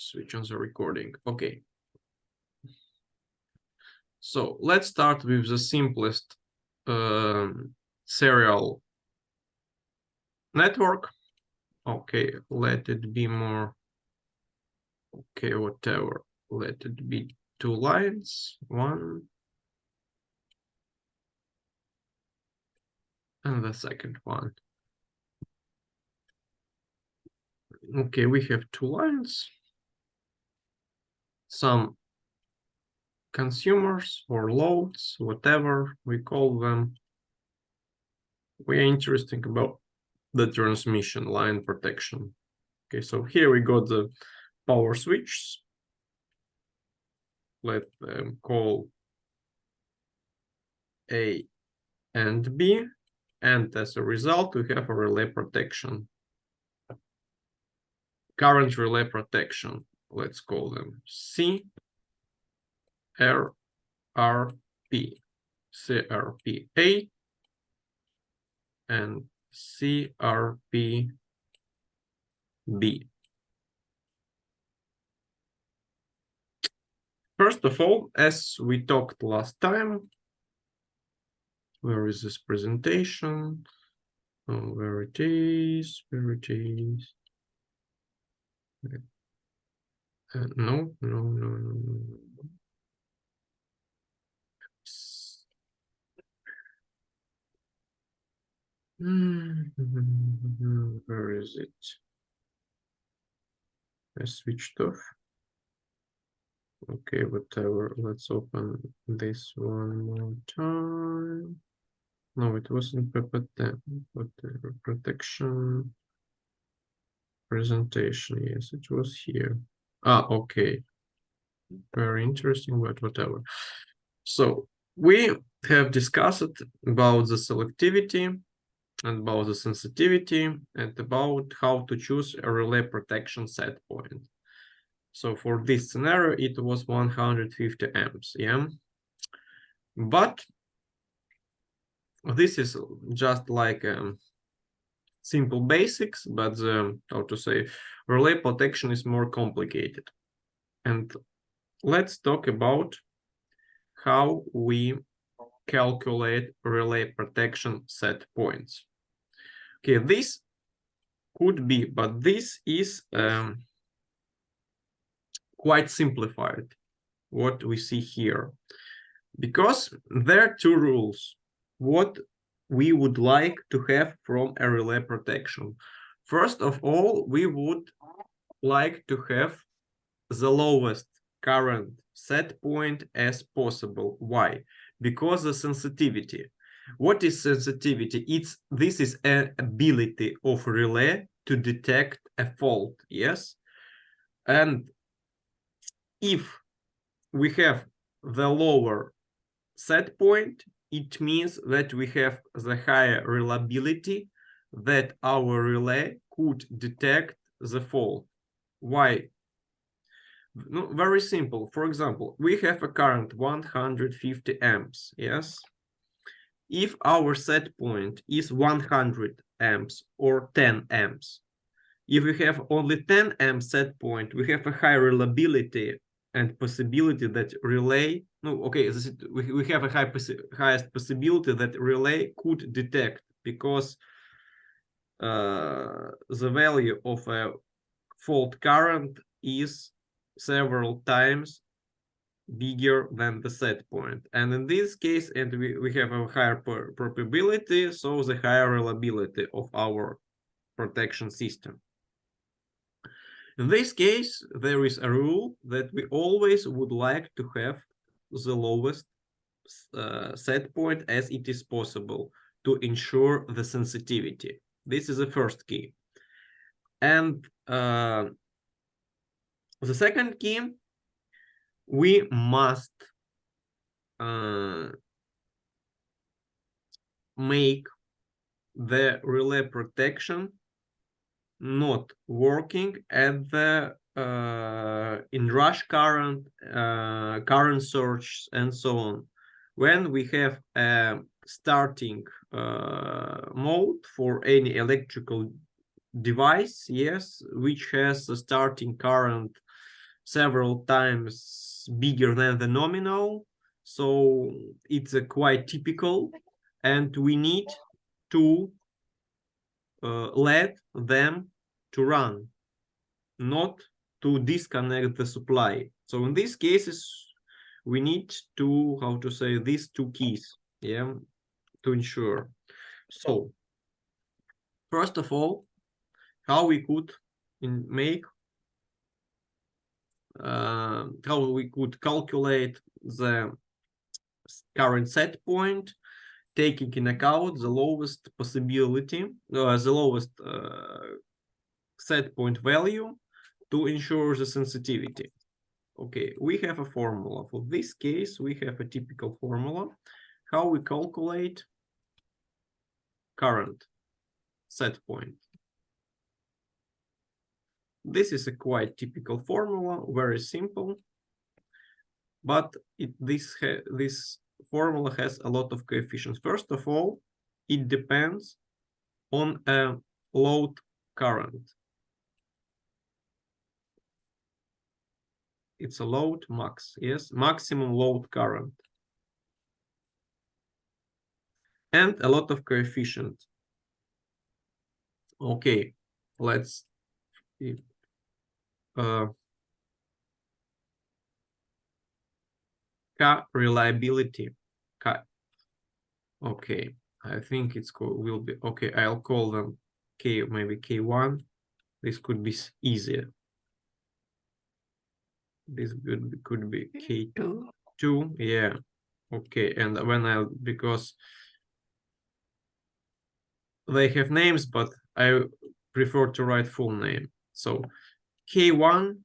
switch on the recording. Okay. So let's start with the simplest serial network. Okay, let it be more. Okay, whatever. Let it be 2 lines, 1. And the second one. Okay, we have 2 lines. Some consumers or loads, whatever we call them. We are interested about the transmission line protection. Okay, so here we got the power switches. Let them call A and B, and as a result, we have a relay protection. Current relay protection, let's call them C, R, R, P, CRPA, and CRPB. First of all, as we talked last time, where is this presentation? Oh, where it is, where it is. No. Where is it? I switched off. Okay, whatever. Let's open this one more time. No, it wasn't PPT. Whatever. Protection. Presentation. Yes, it was here. Ah, okay. Very interesting, but whatever. So we have discussed about the selectivity and about the sensitivity and about how to choose a relay protection set point. So for this scenario, it was 150 amps, yeah? But this is just like simple basics, but how to say, relay protection is more complicated. And let's talk about how we calculate relay protection set points. Okay, this could be, but this is quite simplified, what we see here, because there are 2 rules what we would like to have from a relay protection. First of all, we would like to have the lowest current set point as possible. Why? Because the sensitivity. What is sensitivity? This is an ability of relay to detect a fault, yes? And if we have the lower set point, it means that we have the higher reliability that our relay could detect the fault. Why? No, very simple. For example, we have a current 150 amps, yes? If our set point is 100 amps or 10 amps, if we have only 10 amp set point, we have a high reliability and possibility that relay, no, okay, we have a highest possibility that relay could detect, because the value of a fault current is several times bigger than the set point. And in this case, and we have a higher probability, so the higher reliability of our protection system. In this case, there is a rule that we always would like to have the lowest set point as it is possible to ensure the sensitivity. This is the first key. And the second key, we must make the relay protection not working at the in rush current, current surge, and so on. When we have a starting mode for any electrical device, yes, which has a starting current several times bigger than the nominal. So it's quite typical, and we need to let them to run, not to disconnect the supply. So in these cases, we need to, how to say, these two keys, yeah, to ensure. So first of all, how we could make how we could calculate the current set point, taking in account the lowest possibility, the lowest set point value to ensure the sensitivity. Okay, we have a formula. For this case, we have a typical formula. How we calculate current set point. This is a quite typical formula, very simple, but this formula has a lot of coefficients. First of all, it depends on a load current. It's a load max, yes, maximum load current. And a lot of coefficients. Okay, let's see. K reliability. K. Okay, I think it's will be okay. I'll call them K, maybe K1. This could be easier. This could be K2. Yeah. Okay, and when because they have names, but I prefer to write full name. So K1,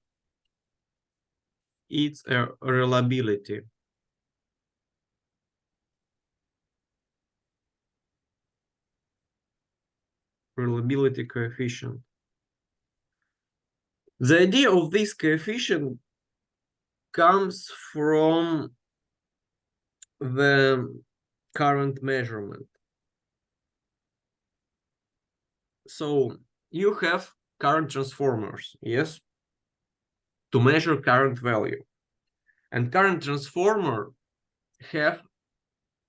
it's a reliability. Reliability coefficient. The idea of this coefficient comes from the current measurement. So you have current transformers, yes, to measure current value. And current transformer have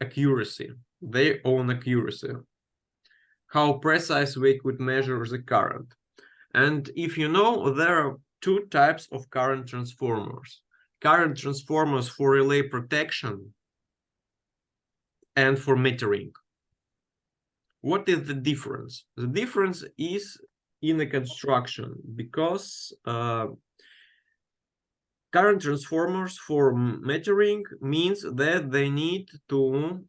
accuracy, their own accuracy, how precise we could measure the current. And if you know, there are two types of current transformers. Current transformers for relay protection and for metering. What is the difference? The difference is in the construction, because current transformers for metering means that they need to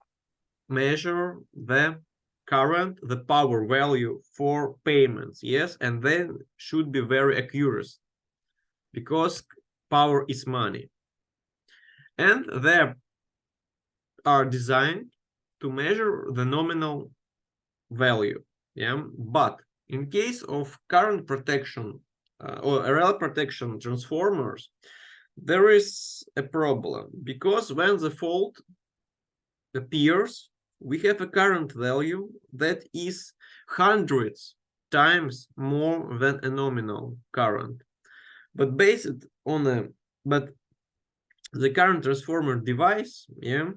measure the current, the power value for payments, yes, and then should be very accurate, because power is money. And they are designed to measure the nominal value, yeah. But in case of current protection or RL protection transformers, there is a problem, because when the fault appears, we have a current value that is hundreds times more than a nominal current. But based on the current transformer device, yeah,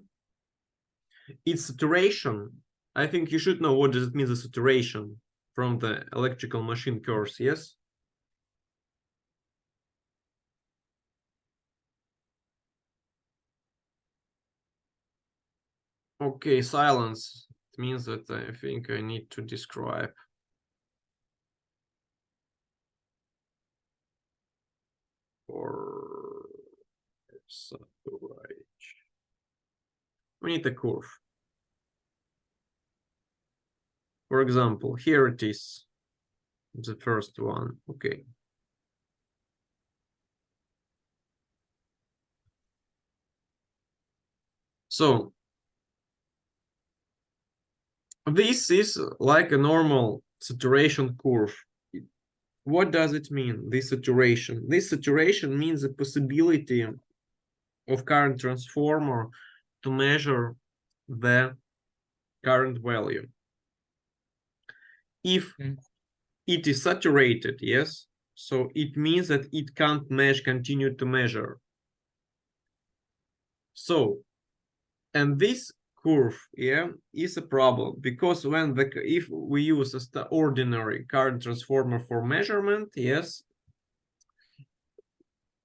its saturation, I think you should know what does it mean, the saturation from the electrical machine course, yes? Okay, silence. It means that I think I need to describe. Or saturation. We need a curve. For example, here it is, the first one. Okay. So this is like a normal saturation curve. What does it mean, this saturation? This saturation means the possibility of current transformer to measure the current value. If it is saturated, yes, So it means that it can't continue to measure. So, and this curve, yeah, is a problem, because when if we use a ordinary current transformer for measurement, yes,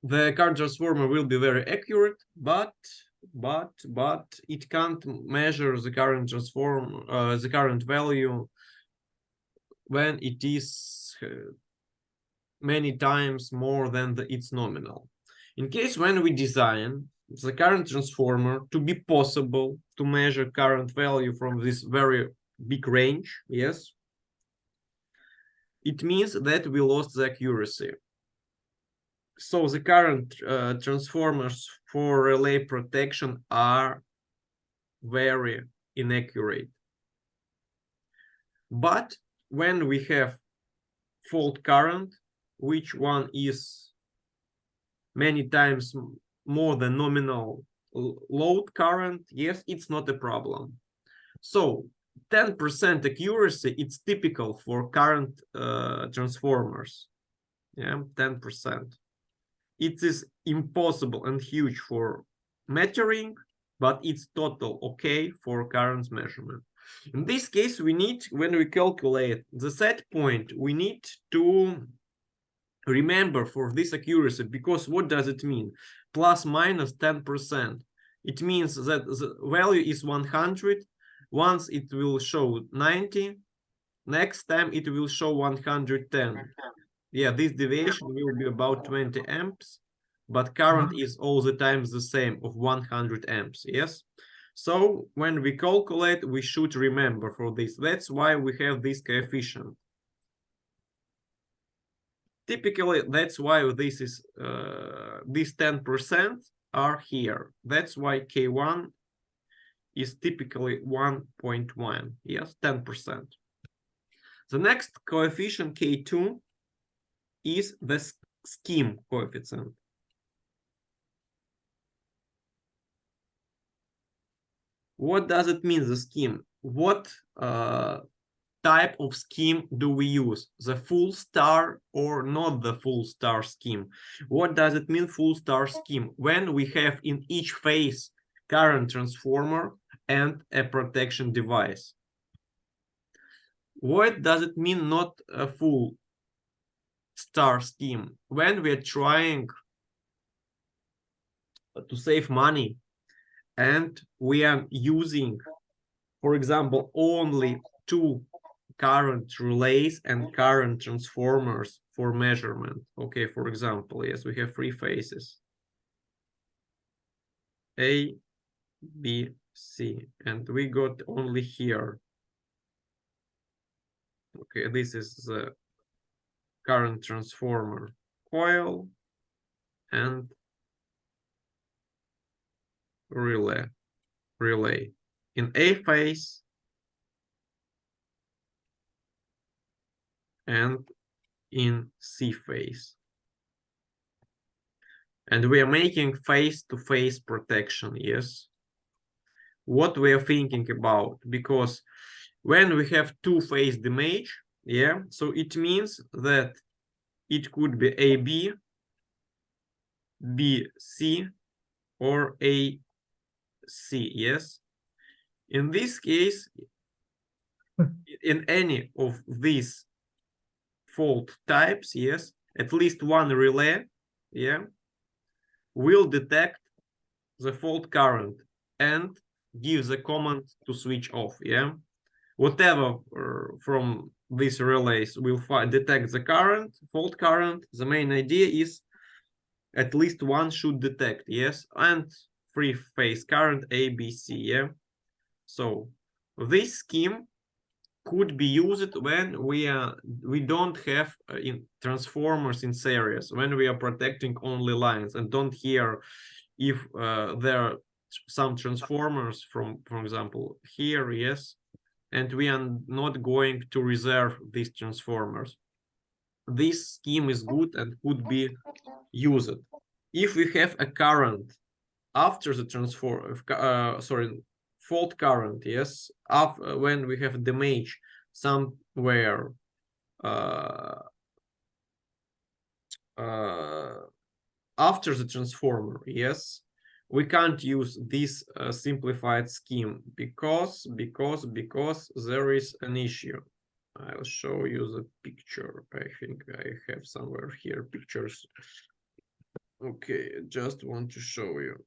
the current transformer will be very accurate, but it can't measure the current the current value when it is many times more than its nominal. In case when we design the current transformer to be possible to measure current value from this very big range, yes, it means that we lost the accuracy. So the current transformers for relay protection are very inaccurate. But when we have fault current, which one is many times more than nominal load current, yes, it's not a problem. So 10% accuracy, it's typical for current transformers. Yeah, 10%. It is impossible and huge for metering, but it's total okay for current measurement. In this case, we need, when we calculate the set point, we need to remember for this accuracy, because what does it mean? Plus minus 10%. It means that the value is 100. Once it will show 90, next time it will show 110. Yeah, this deviation will be about 20 amps, but current is all the time the same of 100 amps, yes? So when we calculate, we should remember for this. That's why we have this coefficient. Typically, that's why this is these 10% are here. That's why K1 is typically 1.1, yes, 10%. The next coefficient, K2, is the scheme coefficient. What does it mean, the scheme? What type of scheme do we use? The full star or not the full star scheme? What does it mean, full star scheme? When we have in each phase current transformer and a protection device. What does it mean, not a full star scheme? When we are trying to save money and we are using, for example, only 2 current relays and current transformers for measurement. Okay, for example, yes, we have 3 phases, A, B, C, and we got only here. Okay, this is the current transformer coil and relay. In A phase and in C phase. And we are making face-to-face protection, yes. What we are thinking about, because when we have 2-phase damage, yeah, so it means that it could be AB, BC, or AC, yes. In this case, in any of these fault types, yes, at least one relay, yeah, will detect the fault current and give the command to switch off, yeah. Whatever from these relays will detect the current, fault current, the main idea is at least one should detect, yes, and 3-phase current A, B, C, yeah. So this scheme could be used when we don't have in transformers in series, when we are protecting only lines and don't hear if there are some transformers from, for example, here, yes, and we are not going to reserve these transformers. This scheme is good and could be used. If we have a current after the fault current, yes, when we have damage somewhere after the transformer, yes, we can't use this simplified scheme because there is an issue. I'll show you the picture. I think I have somewhere here pictures. Okay, just want to show you.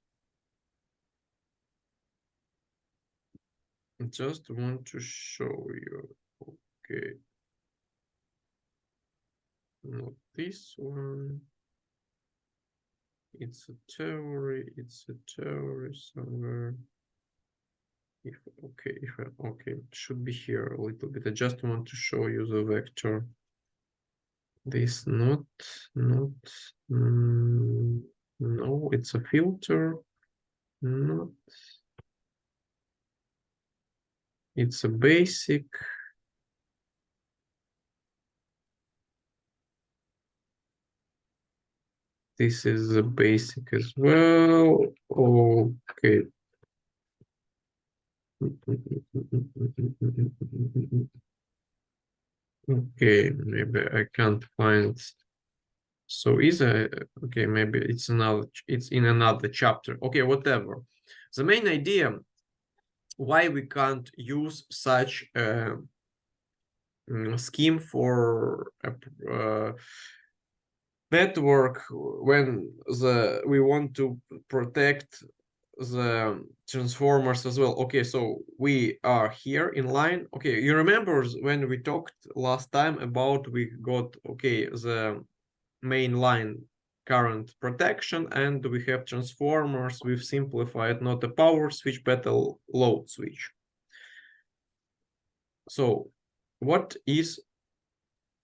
Just want to show you. Okay. Not this one. It's a theory somewhere. Okay, it should be here a little bit. I just want to show you the vector. This no, it's a filter. Not. It's a basic. This is a basic as well. Okay. Okay, maybe I can't find. So is a okay, maybe it's in another chapter. Okay, whatever. The main idea why we can't use such a scheme for a network when we want to protect the transformers as well. Okay, so we are here in line. Okay, you remember when we talked last time about we got the main line current protection and we have transformers with simplified not a power switch but a load switch. So what is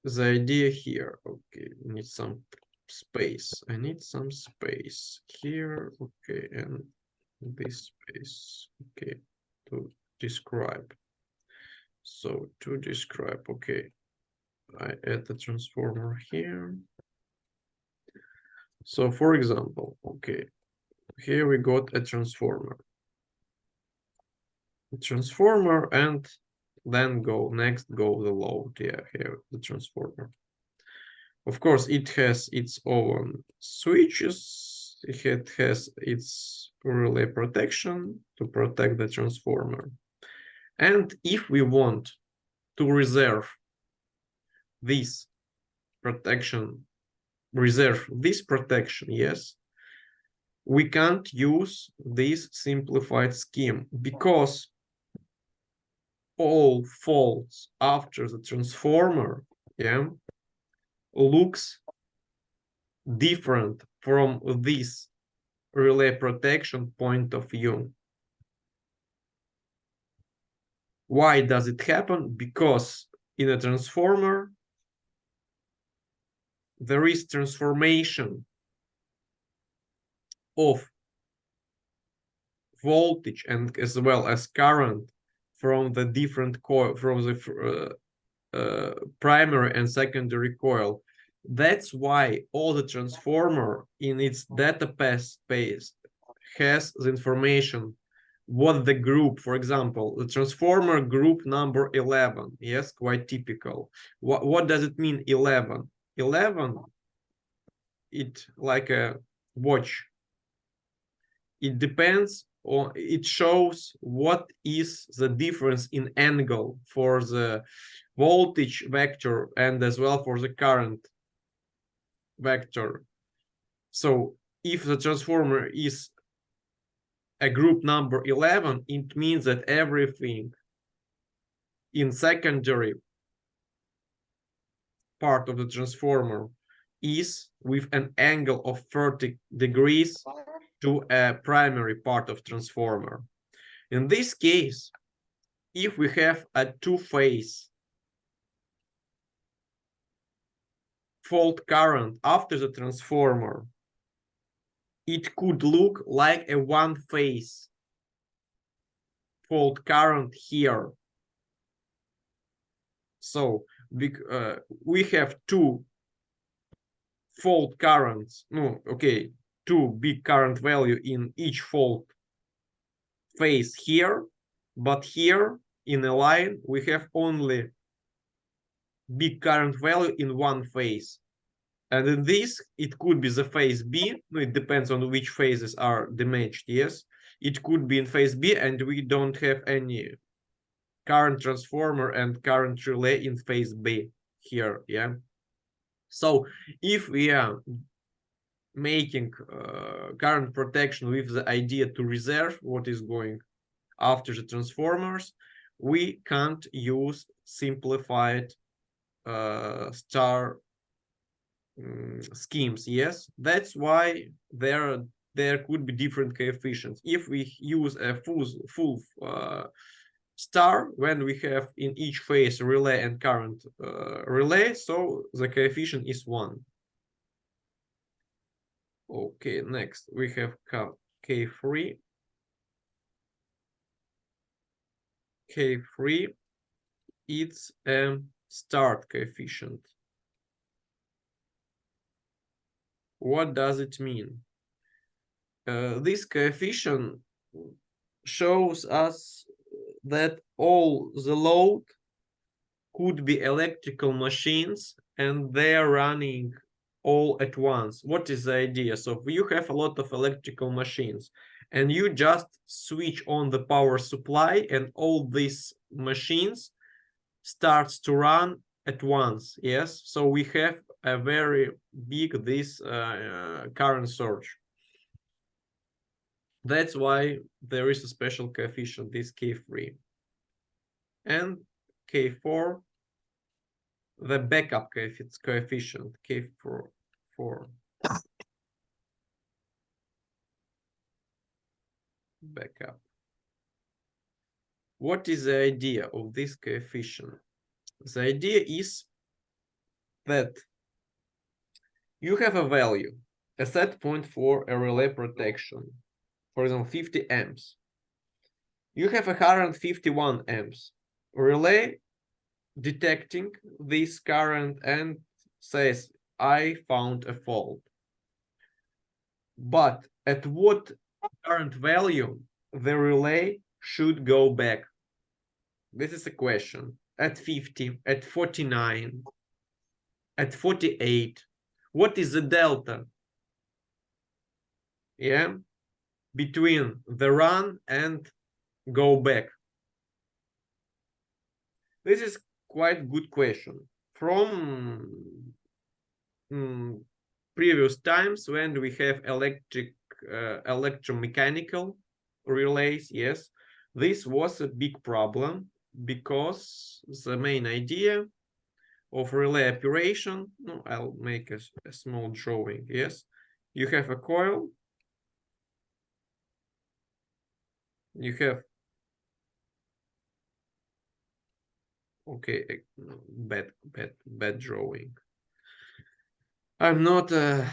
the idea here? Okay, need some space. I need some space here. Okay, and this space. Okay, to describe. So to describe, okay, I add the transformer here. So for example, okay, here we got a transformer. And then go the load. Yeah, here the transformer. Of course, it has its own switches. It has its relay protection to protect the transformer. And if we want to reserve this protection, yes, we can't use this simplified scheme because all faults after the transformer, yeah, looks different from this relay protection point of view. Why does it happen? Because in a transformer, there is transformation of voltage and as well as current from the different coil, from the primary and secondary coil. That's why all the transformer in its data space has the information what the group, for example, the transformer group number 11. Yes, quite typical. What does it mean 11? 11, it like a watch. It depends on, it shows what is the difference in angle for the voltage vector and as well for the current vector. So if the transformer is a group number 11, it means that everything in secondary part of the transformer is with an angle of 30 degrees to a primary part of transformer. In this case, if we have a two-phase fault current after the transformer, it could look like a one-phase fault current here. So we have two fault currents, two big current value in each fault phase here, but here in a line we have only big current value in one phase And in this, it could be the phase B. No, it depends on which phases are damaged. Yes, it could be in phase B, and we don't have any current transformer and current relay in phase B here. Yeah. So if we are making current protection with the idea to reserve what is going after the transformers, we can't use simplified star schemes. Yes, that's why there could be different coefficients. If we use a full star, when we have in each phase relay and current relay, so the coefficient is 1. Okay, next we have K3. K3, it's a start coefficient. What does it mean? This coefficient shows us that all the load could be electrical machines and they're running all at once. What is the idea? So if you have a lot of electrical machines and you just switch on the power supply and all these machines starts to run at once. Yes, so we have a very big this current surge. That's why there is a special coefficient, this K3. And K4, the backup coefficient, K4. Backup. What is the idea of this coefficient? The idea is that you have a value, a set point for a relay protection, for example, 50 amps. You have a current 51 amps. Relay detecting this current and says, I found a fault. But at what current value the relay should go back? This is a question. At 50, at 49, at 48. What is the delta? Yeah, between the run and go back. This is quite good question. From previous times when we have electromechanical relays, yes, this was a big problem because the main idea of relay operation, no, I'll make a small drawing, yes. You have a coil, you have, okay, bad drawing. I'm not a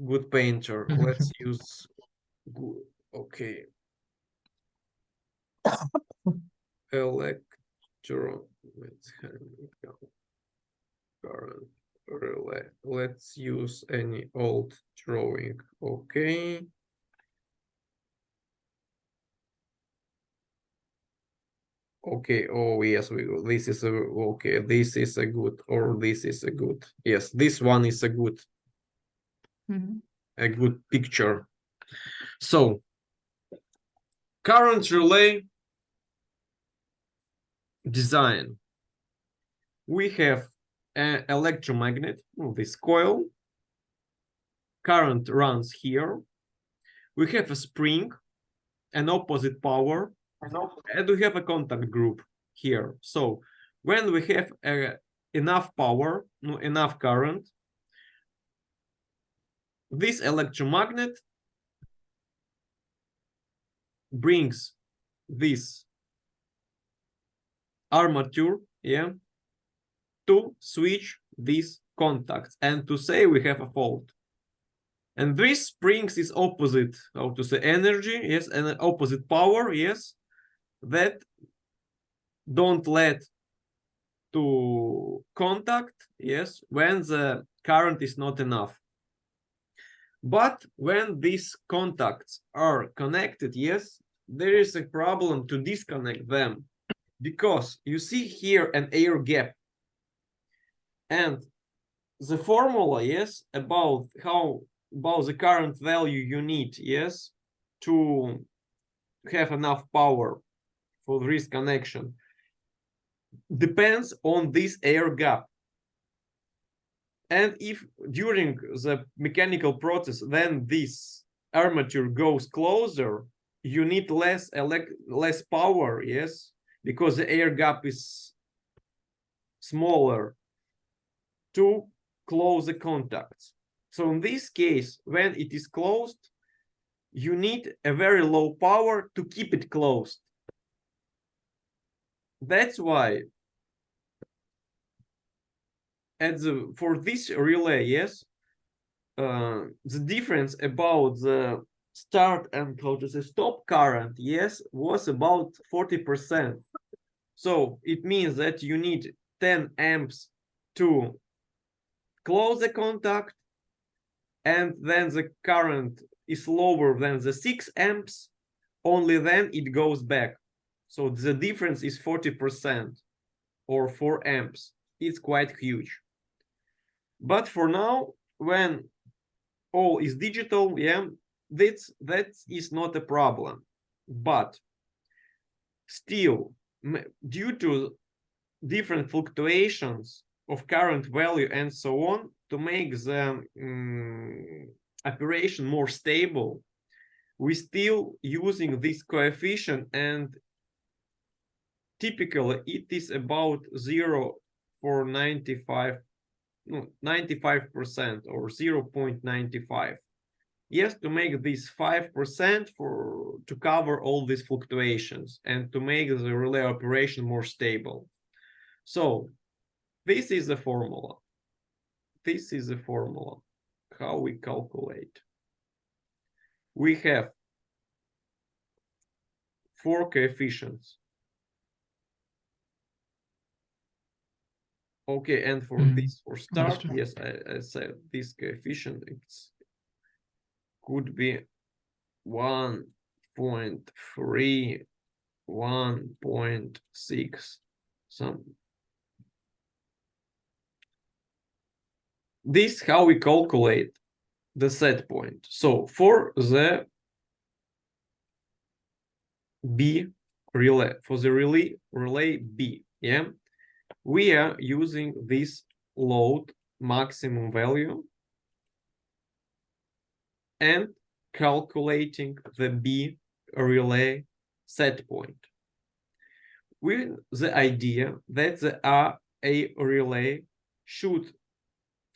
good painter. Let's use good, okay. Electro, current relay. Let's use any old drawing. Okay. Okay. Oh yes, this is a okay. This is a good, or this is a good. Yes, this one is a good, a good picture. So current relay design. We have an electromagnet, this coil. Current runs here. We have a spring, an opposite power, and we have a contact group here. So when we have enough power, enough current, this electromagnet brings this armature, yeah, to switch these contacts and to say we have a fault. And this brings is opposite, how to say, energy, yes, and opposite power, yes, that don't let to contact, yes, when the current is not enough. But when these contacts are connected, yes, there is a problem to disconnect them because you see here an air gap. And the formula, yes, about the current value you need, yes, to have enough power for this connection depends on this air gap. And if during the mechanical process, then this armature goes closer, you need less power, yes, because the air gap is smaller to close the contacts. So in this case, when it is closed, you need a very low power to keep it closed. That's why for this relay, yes, the difference about the start and how to say stop current, yes, was about 40%. So it means that you need 10 amps to close the contact, and then the current is lower than the 6 amps, only then it goes back. So the difference is 40% or 4 amps. It's quite huge. But for now, when all is digital, yeah, that is not a problem. But still, due to different fluctuations of current value and so on, to make the operation more stable, we still using this coefficient, and typically it is about 0 for 95% or 0.95. Yes, to make this 5% to cover all these fluctuations and to make the relay operation more stable. So this is the formula. This is the formula, how we calculate. We have 4 coefficients. Okay, and for this, for start, yes, I said this coefficient, it's could be 1.3, 1.6, some. This how we calculate the set point. So for the B relay, for the relay B, yeah, we are using this load maximum value and calculating the B relay set point with the idea that the A relay should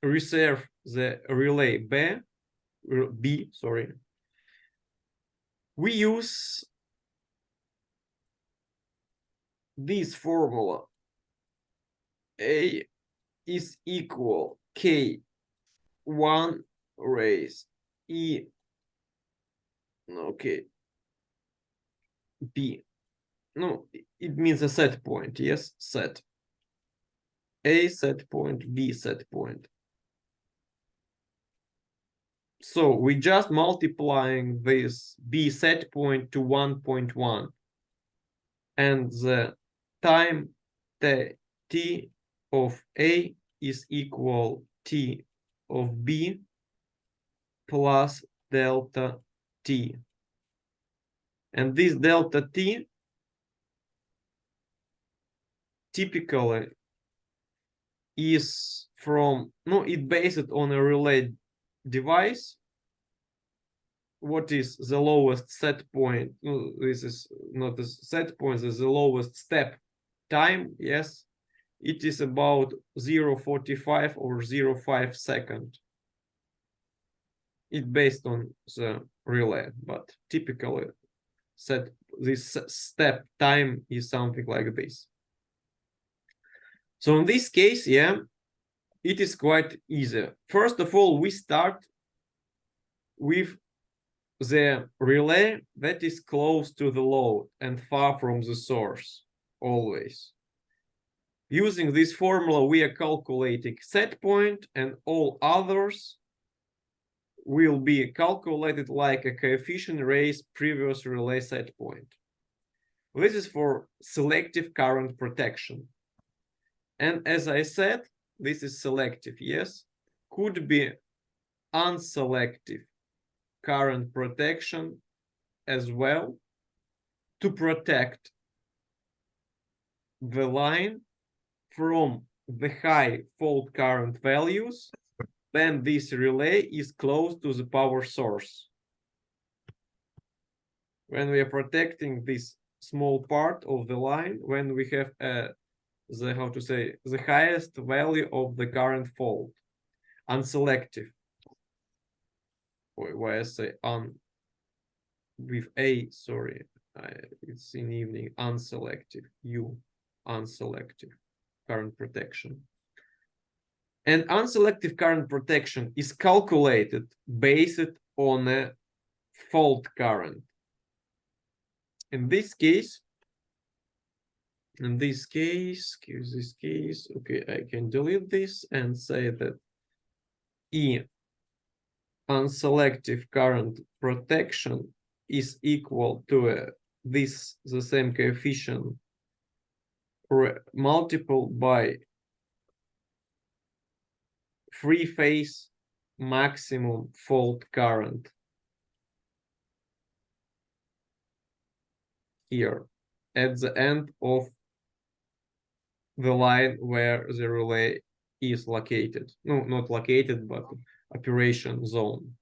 reserve the relay B, sorry. We use this formula. A is equal K1 raised E, okay, B. No, it means a set point, yes, set. A set point, B set point. So we just multiplying this B set point to 1.1, and the time t of A is equal t of B plus delta t. And this delta t typically is from, no, it based on a relay device. What is the lowest set point? No, this is not a set point, this is the lowest step time, yes. It is about 0.45 or 0.5 second. It's based on the relay, but typically this step time is something like this. So in this case, yeah, it is quite easy. First of all, we start with the relay that is close to the load and far from the source, always. Using this formula, we are calculating set point, and all others will be calculated like a coefficient raised previous relay set point. This is for selective current protection. And as I said, this is selective, yes. could be unselective current protection as well, to protect the line from the high fault current values when this relay is close to the power source. When we are protecting this small part of the line, when we have the highest value of the current fault, unselective. Why I say with a, sorry, it's in evening, unselective, unselective current protection. And unselective current protection is calculated based on a fault current. In this case, okay, I can delete this and say that E unselective current protection is equal to the same coefficient multiplied by free-phase maximum fault current here at the end of the line where the relay is located. No, not located, but operation zone.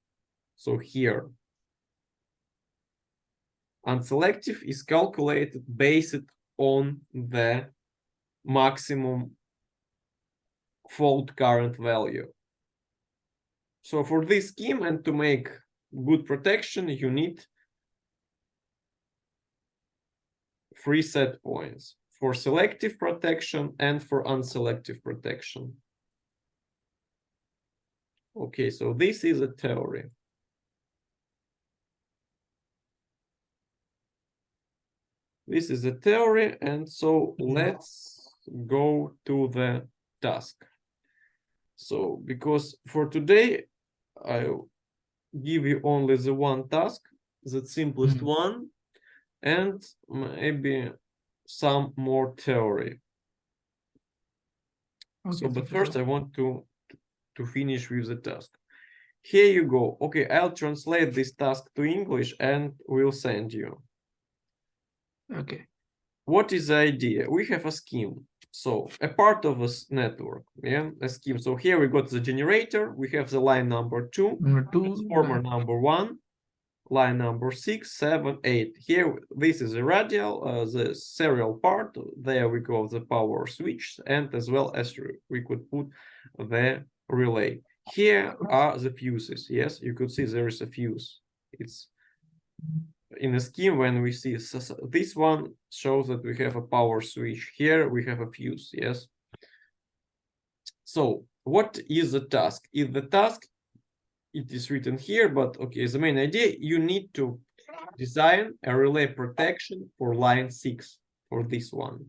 So here, unselective is calculated based on the maximum fault current value. So for this scheme and to make good protection, you need 3 set points for selective protection and for unselective protection. Okay, so this is a theory. This is a theory, and so let's go to the task. So, because for today, I'll give you only the one task, the simplest one, and maybe some more theory. Okay, so, but first I want to finish with the task. Here you go. Okay, I'll translate this task to English and we'll send you. Okay. What is the idea? We have a scheme. So a part of a network, yeah, a scheme. So here we got the generator. We have the line number 2, transformer number 1, line number 6, 7, 8. Here, this is the radial, the serial part. There we go, the power switch, and as well as we could put the relay. Here are the fuses. Yes, you could see there is a fuse. It's in a scheme when we see this one shows that we have a power switch. Here we have a fuse. Yes. So what is the task? If the task, it is written here, but okay, the main idea, you need to design a relay protection for line 6 for this one.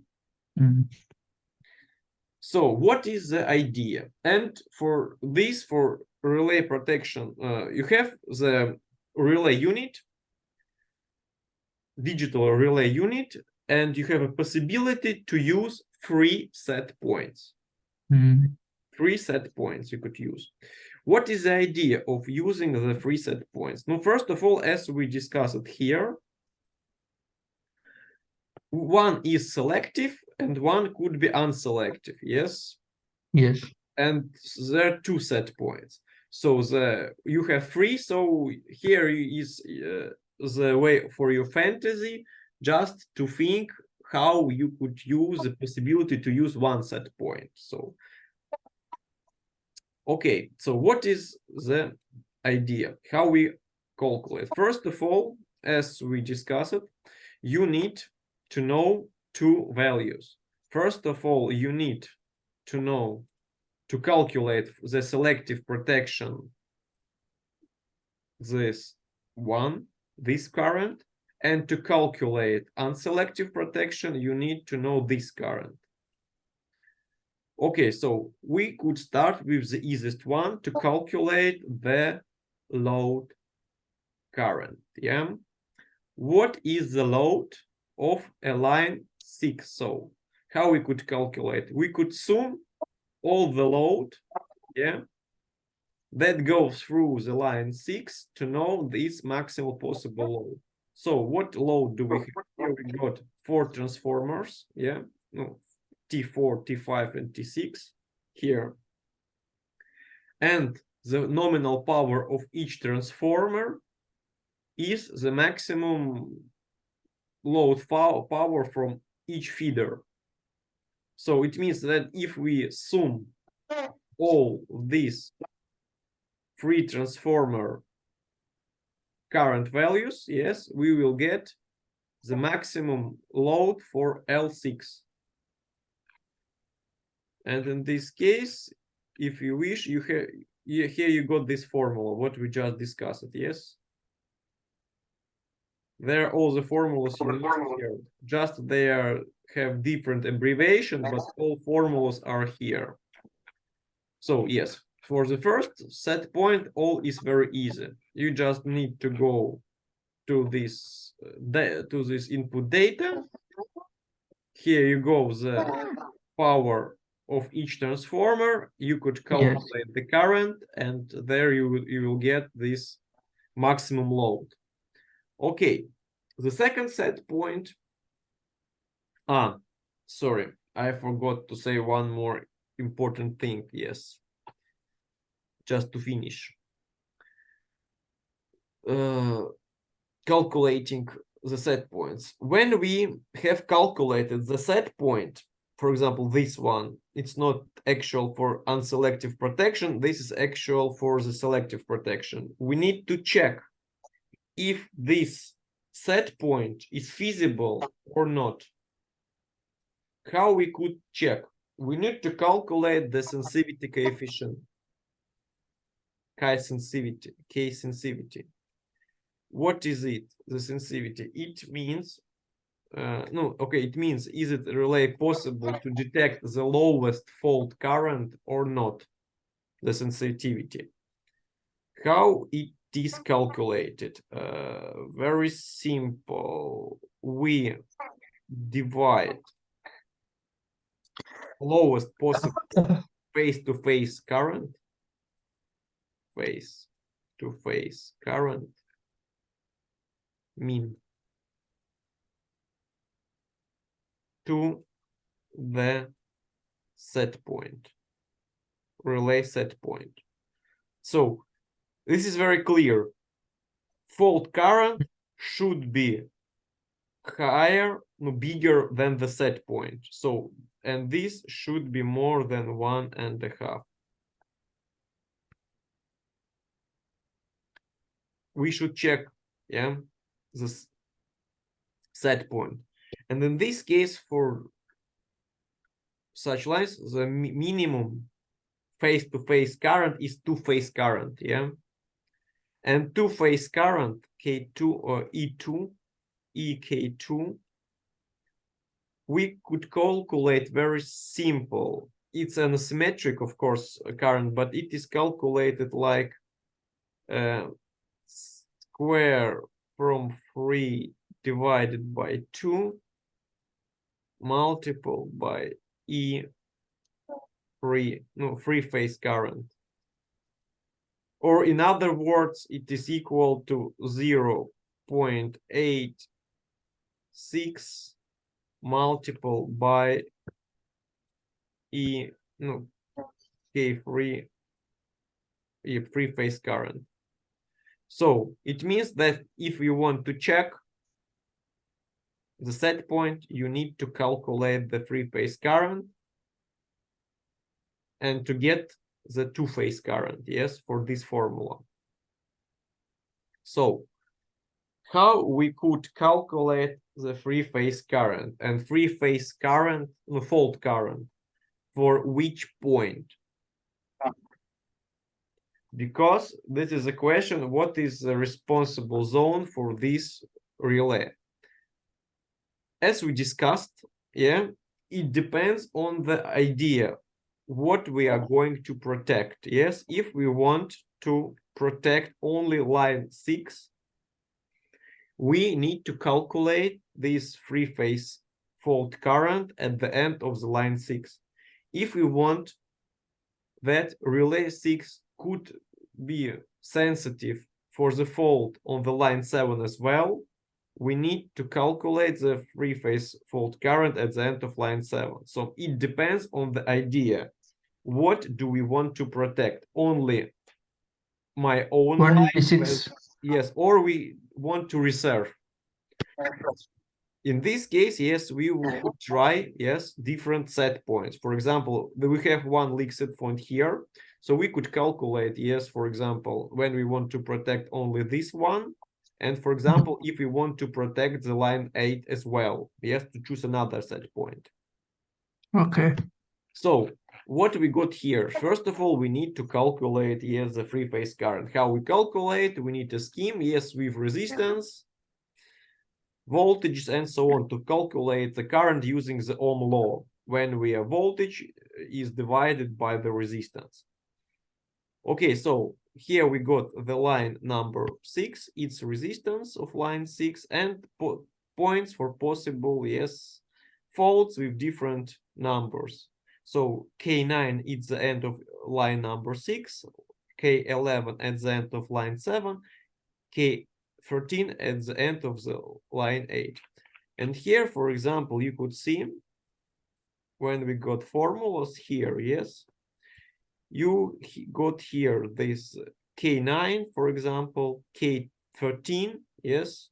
So what is the idea? And for this, for relay protection, you have the relay unit, digital relay unit, and you have a possibility to use 3 set points. 3 set points you could use. What is the idea of using the 3 set points? Now, first of all, as we discussed here, one is selective and one could be unselective. Yes. Yes. And there are 2 set points. So you have 3. So here is the way for your fantasy, just to think how you could use the possibility to use 1 set point. So okay, so what is the idea? How we calculate? First of all, as we discussed, you need to know 2 values. First of all, you need to know to calculate the selective protection, this current, and to calculate unselective protection, you need to know this current. Okay, so we could start with the easiest one to calculate the load current. Yeah. What is the load of a line 6? So how we could calculate? We could sum all the load, yeah, that goes through the line 6 to know this maximal possible load. So what load do we have here? We got 4 transformers, yeah, no, T4, T5, and T6 here. And the nominal power of each transformer is the maximum load power from each feeder. So it means that if we sum all these 3 transformer current values, yes, we will get the maximum load for L6. And in this case, if you wish, here you got this formula, what we just discussed, yes? There are all the formulas here. Just they have different abbreviation, but all formulas are here. So yes, for the first set point, all is very easy. You just need to go to this input data. Here you go the power of each transformer. You could calculate the current, and there you will get this maximum load. Okay, the second set point. Sorry, I forgot to say one more important thing. Yes, just to finish. Calculating the set points. When we have calculated the set point, for example, this one, it's not actual for unselective protection. This is actual for the selective protection. We need to check if this set point is feasible or not. How we could check? We need to calculate the sensitivity coefficient, K-sensivity. What is it, the sensitivity? It means, it means, is it really possible to detect the lowest fault current or not, the sensitivity? How it is calculated? Very simple. We divide lowest possible face-to-face current, face-to-face current, mean, to the set point, relay set point. So this is very clear. Fault current should be higher, bigger than the set point. So, and this should be more than 1.5. We should check, yeah, this set point. And in this case, for such lines, the minimum face-to-face current is two-phase current, yeah? And two-phase current, K2 or E2, EK2, we could calculate very simple. It's an asymmetric, of course, current, but it is calculated like square from 3 divided by 2 multiple by three-phase current. Or in other words, it is equal to 0.86 multiple by three-phase current. So it means that if you want to check the set point, you need to calculate the three-phase current and to get the two-phase current, yes, for this formula. So how we could calculate the three-phase current and three-phase current, fault current, for which point? Because this is a question, what is the responsible zone for this relay? As we discussed, yeah, it depends on the idea, what we are going to protect. Yes, if we want to protect only line 6, we need to calculate this three-phase fault current at the end of the line 6. If we want that relay 6 could be sensitive for the fault on the line 7 as well, we need to calculate the three-phase fault current at the end of line 7. So it depends on the idea. What do we want to protect? Only my own line? 1v6. Yes, or we want to reserve. In this case, yes, we could try, yes, different set points. For example, we have one leak set point here. So we could calculate, yes, for example, when we want to protect only this one. And for example, if we want to protect the line 8 as well, we have to choose another set point. Okay. So what we got here, first of all, we need to calculate, yes, the three-phase current. How we calculate, we need a scheme, yes, with resistance, voltages, and so on, to calculate the current using the Ohm law, when we voltage is divided by the resistance. Okay, so here we got the line number 6, its resistance of line 6, and points for possible, yes, faults with different numbers. So K9 is the end of line number 6, K11 at the end of line 7, K13 at the end of the line 8. And here, for example, you could see when we got formulas here, yes, you got here this K9, for example, K13, yes.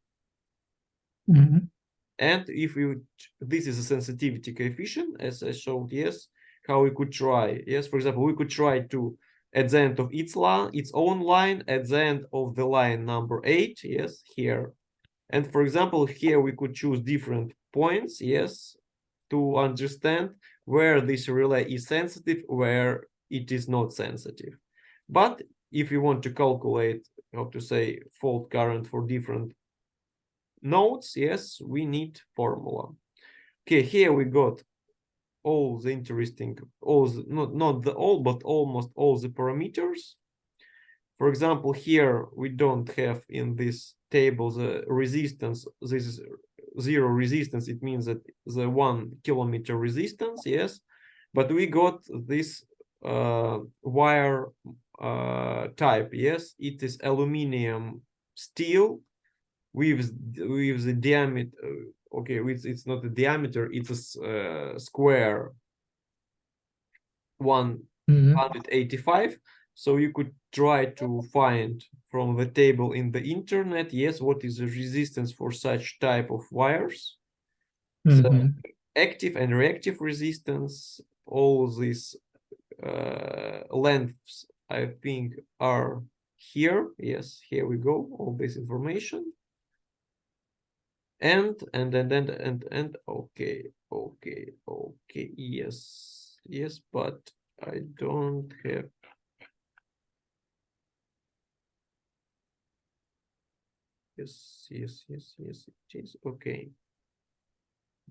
And if you, this is a sensitivity coefficient, as I showed, yes, how we could try, yes, for example, we could try to, at the end of its own line, at the end of the line number 8, yes, here. And for example, here we could choose different points, yes, to understand where this relay is sensitive, where it is not sensitive. But if you want to calculate, how to say, fault current for different nodes, yes, we need formula. Okay, here we got all the interesting, not the all, but almost all the parameters. For example, here we don't have in this table the resistance. This is zero resistance. It means that the 1 kilometer resistance, yes. But we got this wire type, yes. It is aluminum steel with the diameter. Okay, it's not a diameter. It's a square 185. So you could try to find from the table in the internet, yes, what is the resistance for such type of wires, the active and reactive resistance, all these lengths, I think, are here. Yes, here we go, all this information. And okay, yes, but I don't have. Yes, it is okay.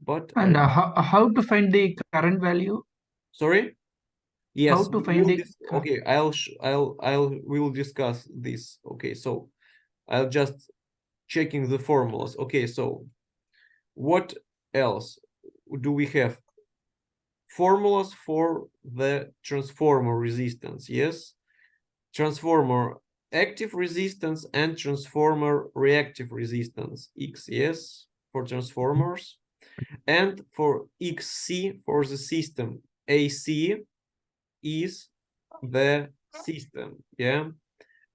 But and how to find the current value? Sorry? Yes, how to find the okay, we'll discuss this. Okay, so I'll just checking the formulas. Okay, so what else do we have? Formulas for the transformer resistance, yes? Transformer active resistance and transformer reactive resistance, X, yes, for transformers, and for XC for the system. AC is the system, yeah,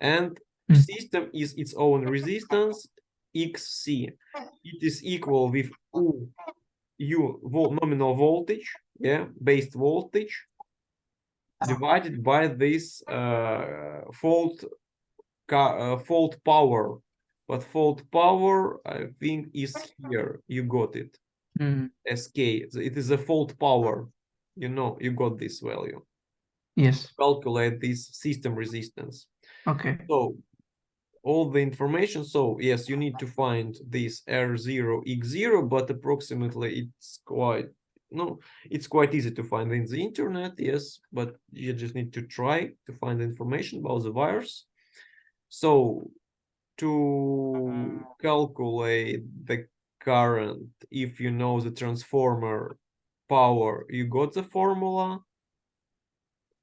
and system is its own resistance, XC. It is equal with nominal voltage, yeah, base voltage, divided by this fault power. But fault power, I think, is here. You got it. SK. It is a fault power. You know, you got this value. Yes. Calculate this system resistance. Okay. So all the information. So yes, you need to find this R0 X0, but approximately it's quite easy to find in the internet. Yes, but you just need to try to find information about the wires. So to calculate the current, if you know the transformer power, you got the formula.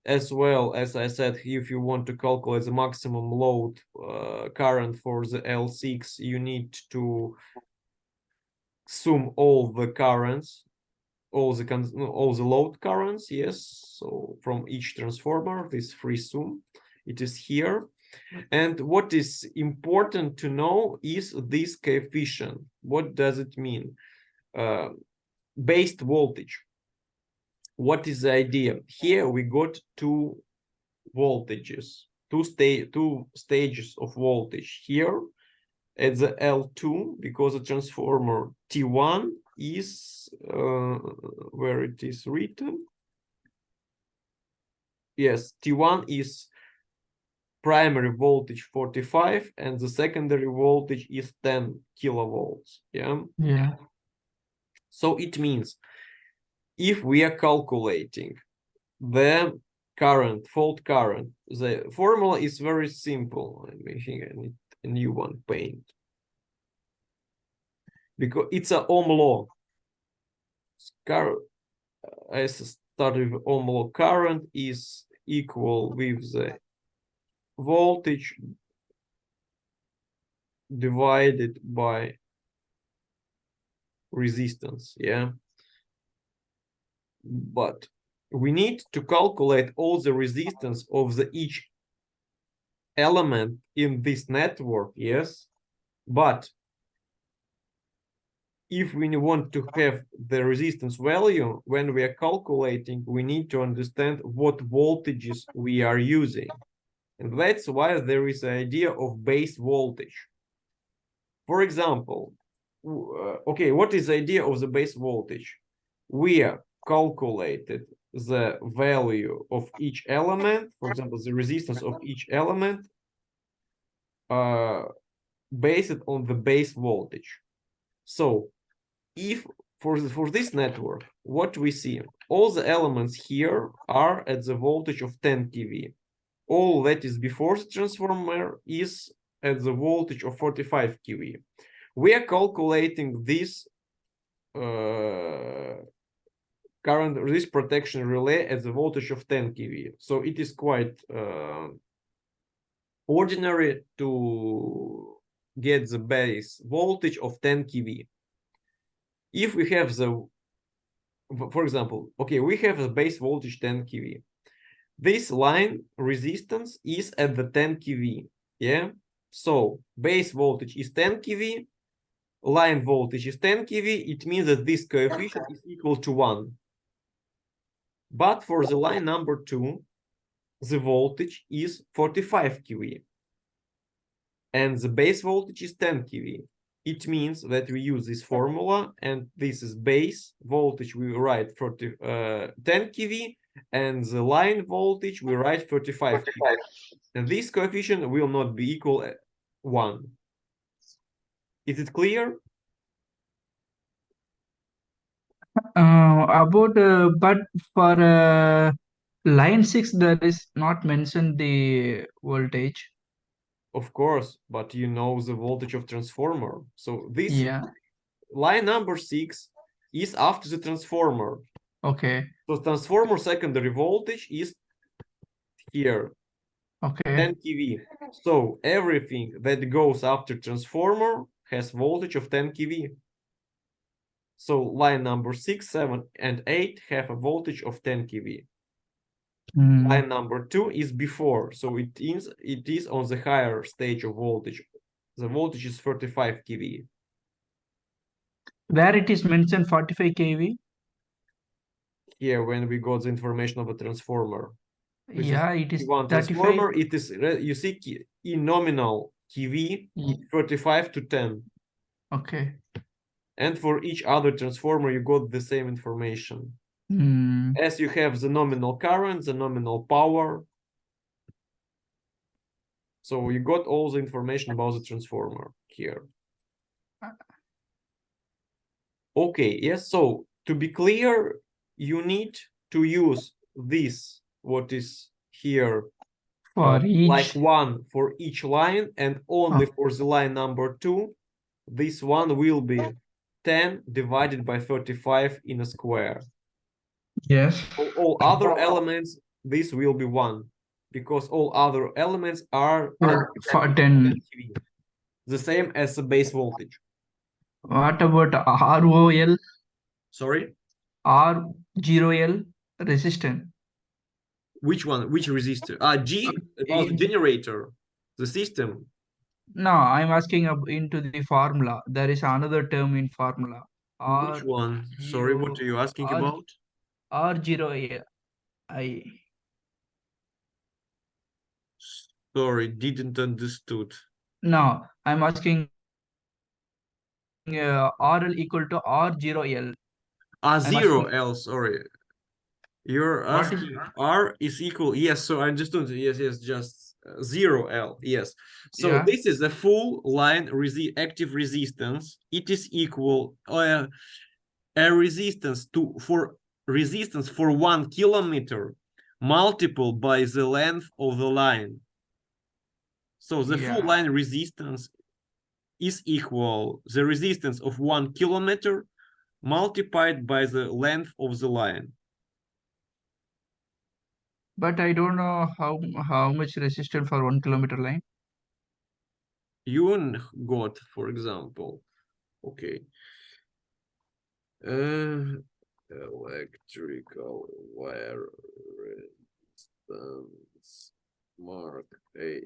as well as I said, if you want to calculate the maximum load current for the L6, you need to sum all the currents, all the load currents, yes. So from each transformer, this free sum, it is here. And what is important to know is this coefficient. What does it mean? Based voltage. What is the idea? Here we got two voltages, two stages of voltage. Here at the L2, because the transformer T1 is where it is written. Yes, T1 is primary voltage 45 and the secondary voltage is 10 kilovolts. Yeah. So it means if we are calculating the current, fault current, the formula is very simple. I think I need a new one paint, because it's a Ohm law. As started with Ohm law, current is equal with the voltage divided by resistance. But we need to calculate all the resistance of the each element in this network, yes. But if we want to have the resistance value when we are calculating, we need to understand what voltages we are using. And that's why there is an idea of base voltage. For example, okay, what is the idea of the base voltage? We are calculated the value of each element, for example, the resistance of each element, based on the base voltage. So if for this network, what we see, all the elements here are at the voltage of 10 kV. All that is before the transformer is at the voltage of 45 kV. We are calculating this current, this protection relay at the voltage of 10 kV. So it is quite ordinary to get the base voltage of 10 kV. If we have the, for example, okay, we have a base voltage 10 kV. This line resistance is at the 10 kV. So base voltage is 10 kV, line voltage is 10 kV. It means that this coefficient is equal to 1. But for the line number 2, the voltage is 45 kV and the base voltage is 10 kV. It means that we use this formula, and this is base voltage, we write 10 kV, and the line voltage we write 45 kV. And this coefficient will not be equal to 1. Is it clear? But for line 6, there is not mentioned the voltage. Of course, but you know the voltage of transformer. So this Yeah. line number 6 is after the transformer. Okay. So transformer secondary voltage is here, Okay. 10 kV. So everything that goes after transformer has voltage of 10 kV. So line number 6, 7, and 8 have a voltage of 10 kV. Line number 2 is before, so it is on the higher stage of voltage. The voltage is 35 kV. Where it is mentioned 45 kV? Here, when we got the information of a transformer. Yeah, it is one 35. transformer, it is, you see, in nominal kV, 35 to 10. Okay. And for each other transformer, you got the same information. As you have the nominal current, the nominal power. So you got all the information about the transformer here. Okay, yes, so to be clear, you need to use this, what is here, For each. like 1 for each line, and only for the line number 2, this one will be 10 divided by 35 in a square. Yes. All other elements this will be 1 because all other elements are For 10. the same as the base voltage. What about ROL, Sorry, R0L resistant? which one? Which resistor? G about the In, generator, the system. no, I'm asking into the formula. There is another term in formula. Which R one? Sorry, what zero are you asking R about? R0 I. Sorry, didn't understood. No, I'm asking RL equal to R0L. I'm Zero asking L, sorry. You're what is asking R is equal. Yes, so I understood. Yes, yes, just 0L. Yes. So yeah this is a full line active resistance. It is equal a resistance for 1 kilometer multiple by the length of the line. So the full yeah. line resistance is equal the resistance of 1 kilometer multiplied by the length of the line. But I don't know how much resistance for 1 kilometer line. You got, for example, okay, electrical wire resistance mark A.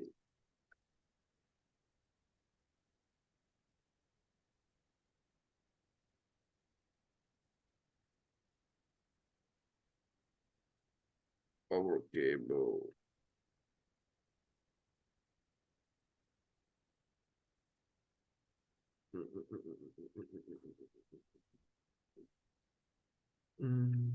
Power cable. Mm.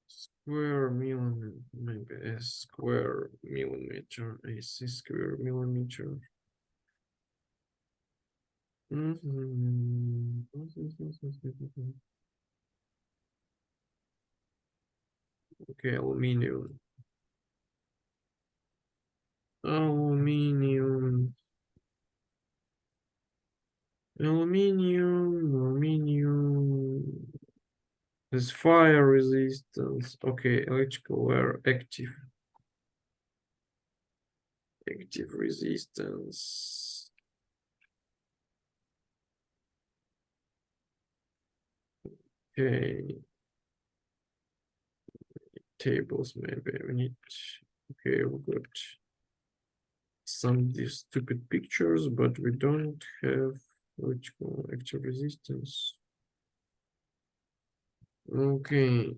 Square millimeter, maybe a square millimeter, AC square millimeter. Okay, aluminium. Aluminium. Aluminium. There's fire resistance. Okay, electrical wire active. Active resistance. Okay. Tables maybe we need. Okay, we got some of these stupid pictures, but we don't have electrical active resistance. Okay.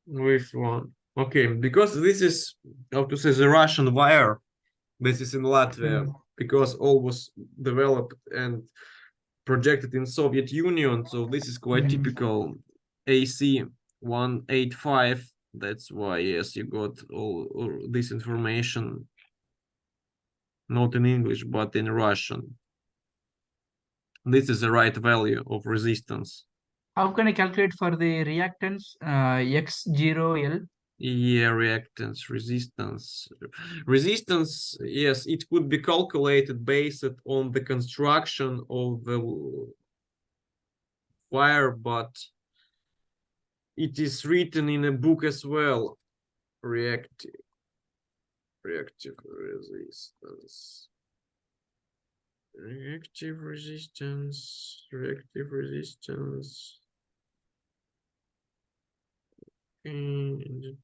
With one. Okay, because this is how to say the Russian wire. This is in Latvia because all was developed and projected in Soviet Union. So this is quite typical AC 185. That's why yes, you got all this information not in English but in Russian. This is the right value of resistance. How can I calculate for the reactance X0L? Yeah, reactance, resistance, yes, it could be calculated based on the construction of the wire, but it is written in a book as well. Reactive resistance. Reactive resistance. And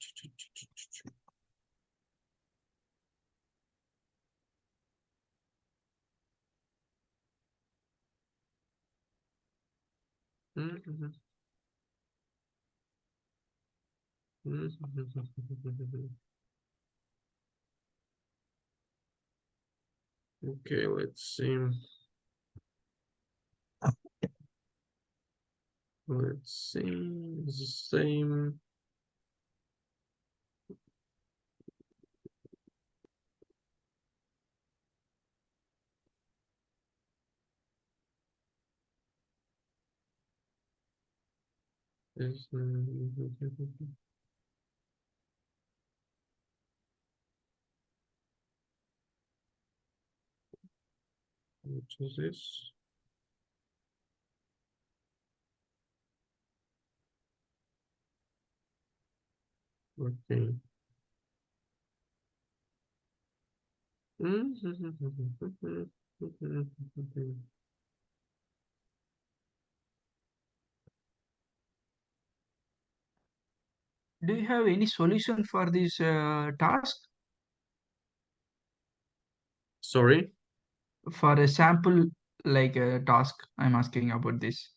okay, let's see. Let's see the same. Is what is this? Okay. Do you have any solution for this task? Sorry. For a sample like a task, I'm asking about this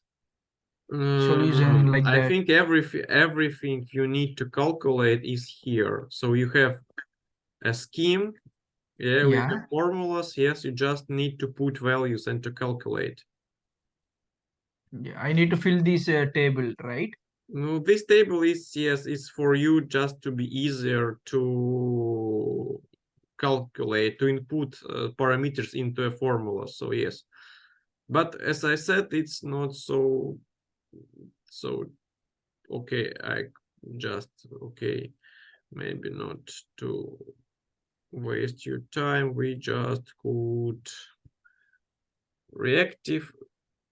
solution like I that. think everything you need to calculate is here. So you have a scheme. Yeah, we have Yeah, formulas. Yes, you just need to put values and to calculate. yeah. I need to fill this table, right? No, this table is, yes, is for you just to be easier to calculate, to input parameters into a formula. So yes, but as I said, it's not so okay. I just okay, maybe not to waste your time. We just could reactive.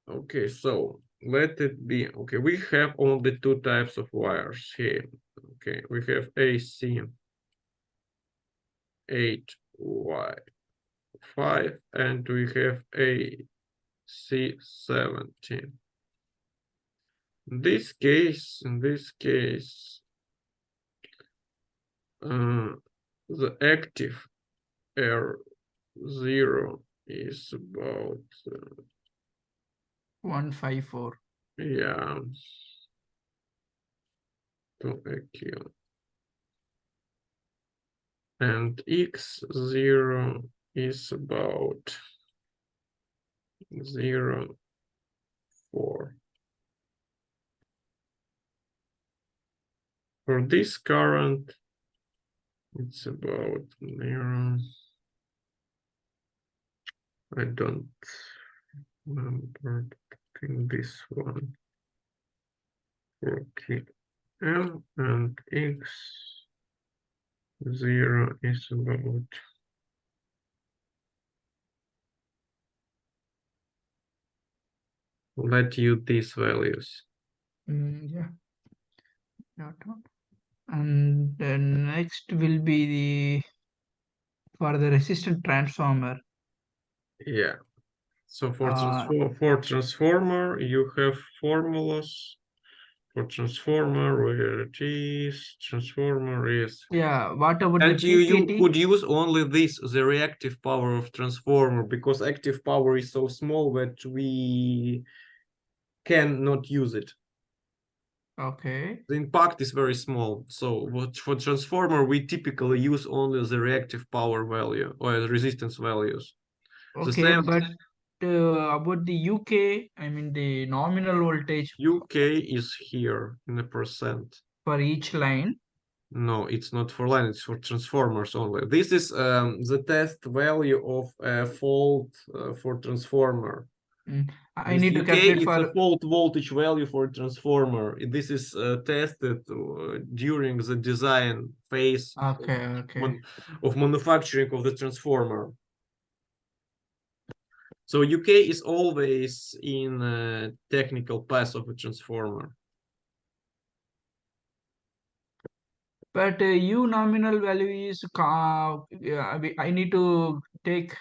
Okay, so let it be. Okay, we have only two types of wires here. Okay, we have AC 8Y5 and we have AC17. In this case, the active R0 is about 154. yeah 2 AQ, and X0 is about 0.4. For this current, it's about zero. I don't remember this one. Okay, L and X0 is about let you these values. Yeah. And then next will be the for the resistant transformer. Yeah. So Uh, for transformer, you have formulas. For transformer, where it is transformer is. yeah. What about the And you PKT? could use only this, the reactive power of transformer, because active power is so small that we cannot use it. Okay. The impact is very small. So what for transformer, we typically use only the reactive power value or the resistance values. The Okay, same but about the UK, I mean the nominal voltage UK is here in a percent. for each line. No, it's not for line, it's for transformers only. This is the test value of a fault for transformer. I This need to UK calculate is a for. fault voltage value for transformer. This is tested during the design phase Okay, okay. of manufacturing of the transformer. So UK is always in technical path of a transformer. But U nominal value is yeah, I need to take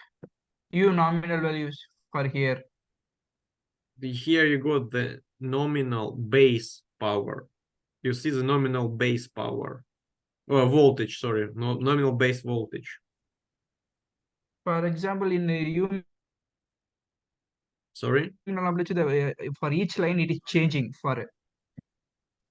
U nominal values for here. Here you got the nominal base power. You see the nominal base power. Voltage, sorry, no, nominal base voltage. For example, in U Sorry. nominal voltage, for each line it is changing for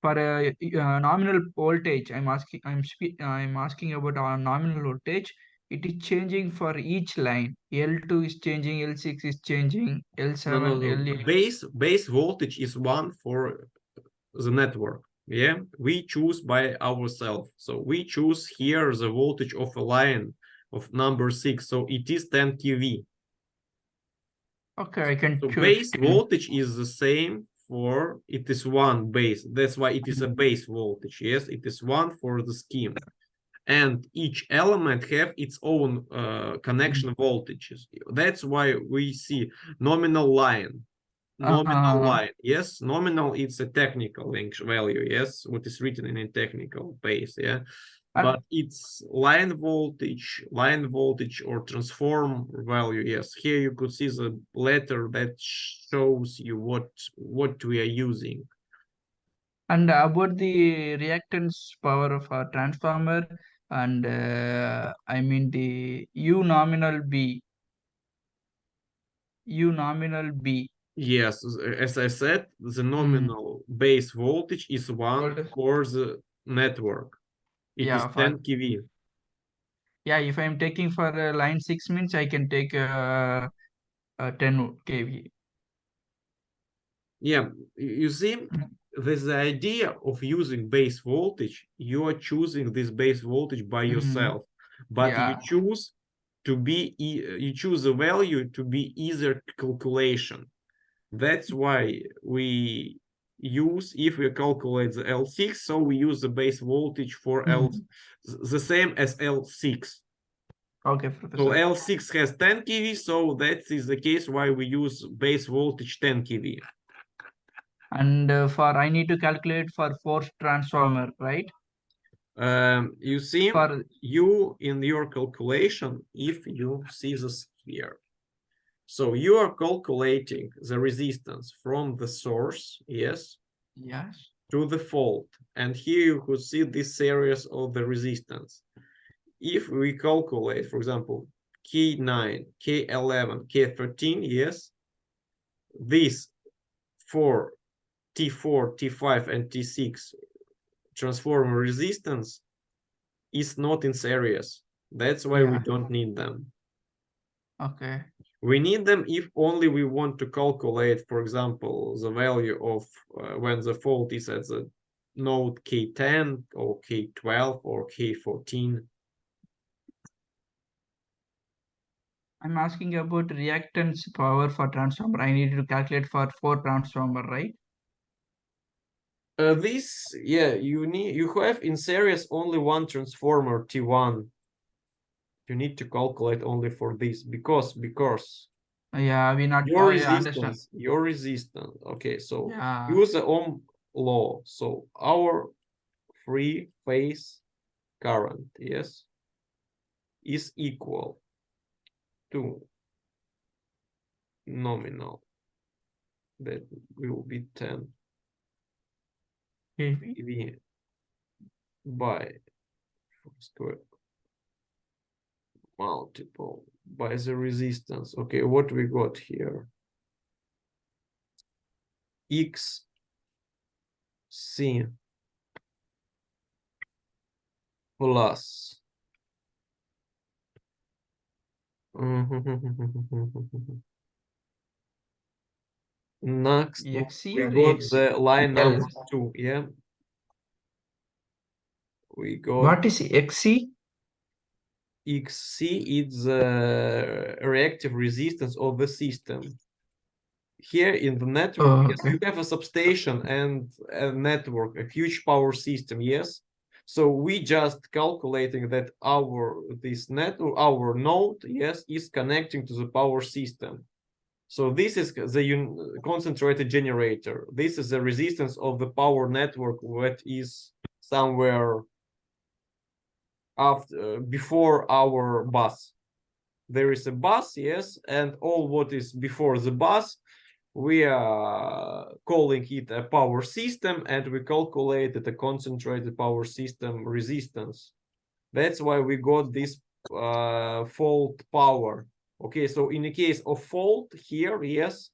nominal voltage. I'm asking about our nominal voltage. It is changing for each line. L2 is changing, L6 is changing, No, no, L7, no. L8. Base voltage is one for the network. Yeah, we choose by ourselves. So we choose here the voltage of a line of number 6. So it is 10 kV. Okay, I can So choose base 10. voltage is the same for, it is one base. That's why it is a base voltage. Yes, it is one for the scheme. And each element have its own connection voltages. That's why we see nominal line. Nominal line, yes. Nominal, it's a technical value, yes, what is written in a technical base, yeah. But it's line voltage or transform value, yes. Here you could see the letter that shows you what we are using. And about the reactance power of a transformer, and I mean the U nominal B. Yes, as I said, the nominal base voltage is one for the network. It is Yeah, 10 kV. Yeah, if I'm taking for line 6 means I can take 10 kV. Yeah, you see, there's the idea of using base voltage. You are choosing this base voltage by yourself, but you choose a value to be easier calculation. That's why we use, if we calculate the L6, so we use the base voltage for the same as L6. Okay, So Professor. L6 has 10 kV, so that is the case why we use base voltage 10 kV. And for I need to calculate for force transformer, right? You see, you in your calculation, if you see the sphere, so you are calculating the resistance from the source, yes, to the fault, and here you could see this series of the resistance. If we calculate, for example, K9, K11, K13, yes, this for T4, T5, and T6 transformer resistance is not in series. That's why we don't need them. Okay. We need them if only we want to calculate, for example, the value of when the fault is at the node K10 or K12 or K14. I'm asking about reactance power for transformer. I need to calculate for transformer, right? You have in series only one transformer T1. You need to calculate only for this because Yeah, we not your understand. resistance. Okay, so use the Ohm law. So our free phase current, yes, is equal to nominal. That will be 10 kV by square multiple by the resistance. Okay, what we got here? X C plus next we got the line number 2, yeah. We got what is XC? XC is the reactive resistance of the system. Here in the network, yes, you have a substation and a network, a huge power system, yes. So we just calculating that our node, yes, is connecting to the power system. So this is the concentrated generator. This is the resistance of the power network that is somewhere after before our bus. There is a bus, yes, and all what is before the bus, we are calling it a power system, and we calculated a concentrated power system resistance. That's why we got this fault power. Okay, so in the case of fault here, yes,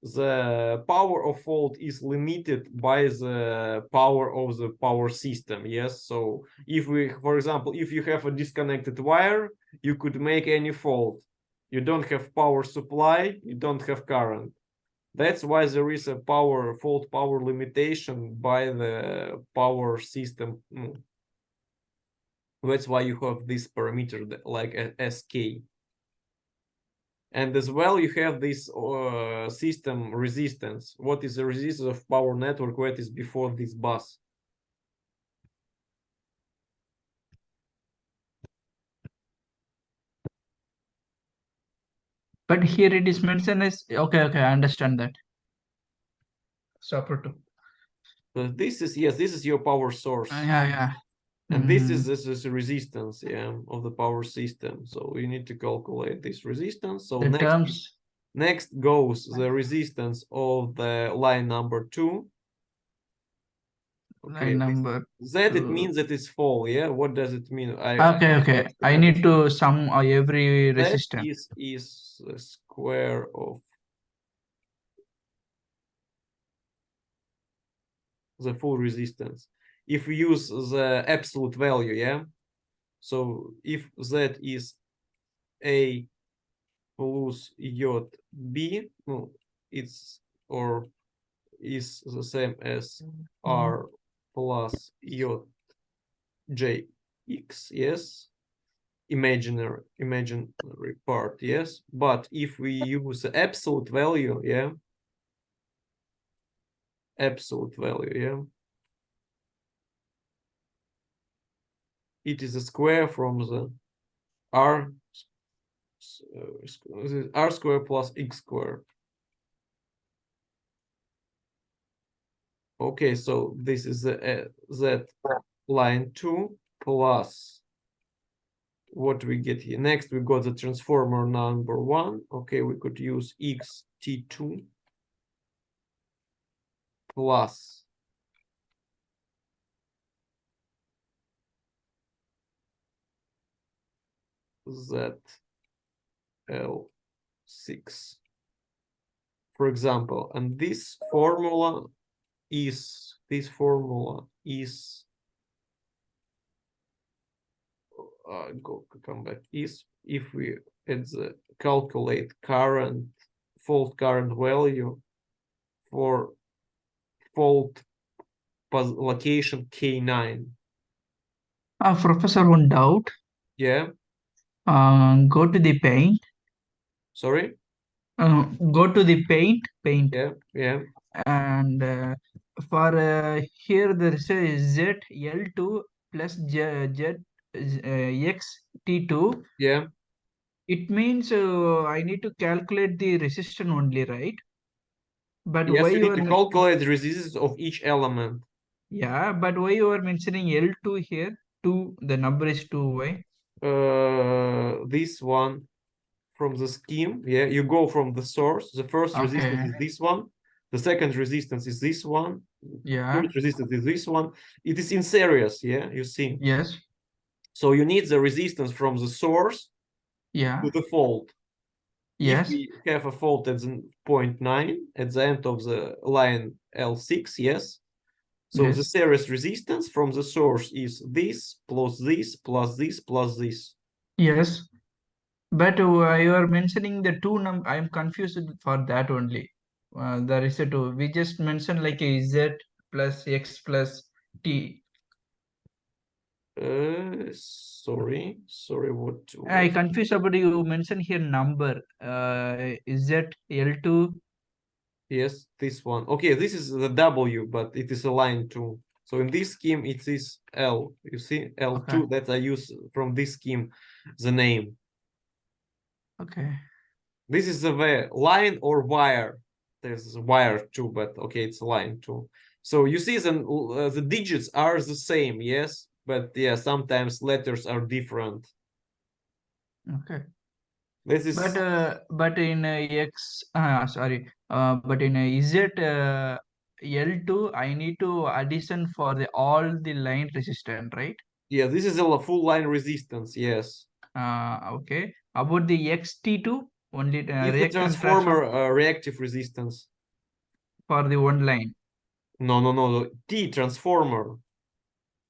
the power of fault is limited by the power of the power system, yes. So if we, for example, if you have a disconnected wire, you could make any fault. You don't have power supply, you don't have current. That's why there is a fault power limitation by the power system. That's why you have this parameter like a SK. And as well, you have this system resistance. What is the resistance of power network? What is before this bus? But here it is mentioned as okay, I understand that. Super two. So this is, yes, this is your power source. Yeah. And this is a resistance, yeah, of the power system. So you need to calculate this resistance. So The next goes the resistance of the line number 2. Okay, line number that it 2. means that it's full, yeah. What does it mean? Okay. I need to sum every that resistance. is the square of the full resistance. If we use the absolute value, yeah. So if that is A plus J B, no, it's or is the same as R plus J X, yes. Imaginary part, yes. But if we use the absolute value, yeah. Absolute value, yeah. It is a square from the R R square plus X square. Okay, so this is the that line 2 plus what we get here. Next, we got the transformer number 1. Okay, we could use xt2 plus zl6, for example. And this formula is come back, is if we calculate fault current value for fault location K9. Professor, one doubt. Yeah. Go to the paint. Sorry. Go to the paint. Yeah. And for here there is a ZL2 plus XT2. Yeah. It means I need to calculate the resistance only, right? But Yes, why you you need are to calculate the resistance of each element. yeah, but why you are mentioning L2 here? 2, the number is 2. Why? This one from the scheme. Yeah, you go from the source. The first resistance Okay. is this one. The second resistance is this one. Yeah. Third resistance is this one. It is in series. Yeah, you see. Yes. So you need the resistance from the source Yeah. to the fault. If Yes. we have a fault at the 0.9 at the end of the line L6, yes. So the Yes. series resistance from the source is this plus this plus this plus this. Yes. But you are mentioning the two I am confused for that only. There is a two. We just mentioned like a Z plus X plus T. Sorry, what? I confused about you mentioned here number. Z L2. Yes, this one. Okay, this is the W, but it is a line 2. So in this scheme, it is L. You see, L2 Okay. that I use from this scheme, the name. Okay. This is the line or wire. There's a wire too, but okay, it's line too. So you see the digits are the same, yes, but yeah, sometimes letters are different. Okay. This is But in but in Z L2, I need to addition for the all the line resistance, right? yeah, this is a full line resistance, yes. Okay. About the XT2, only It's a reactant transformer transform reactive resistance. for the one line. No. T transformer.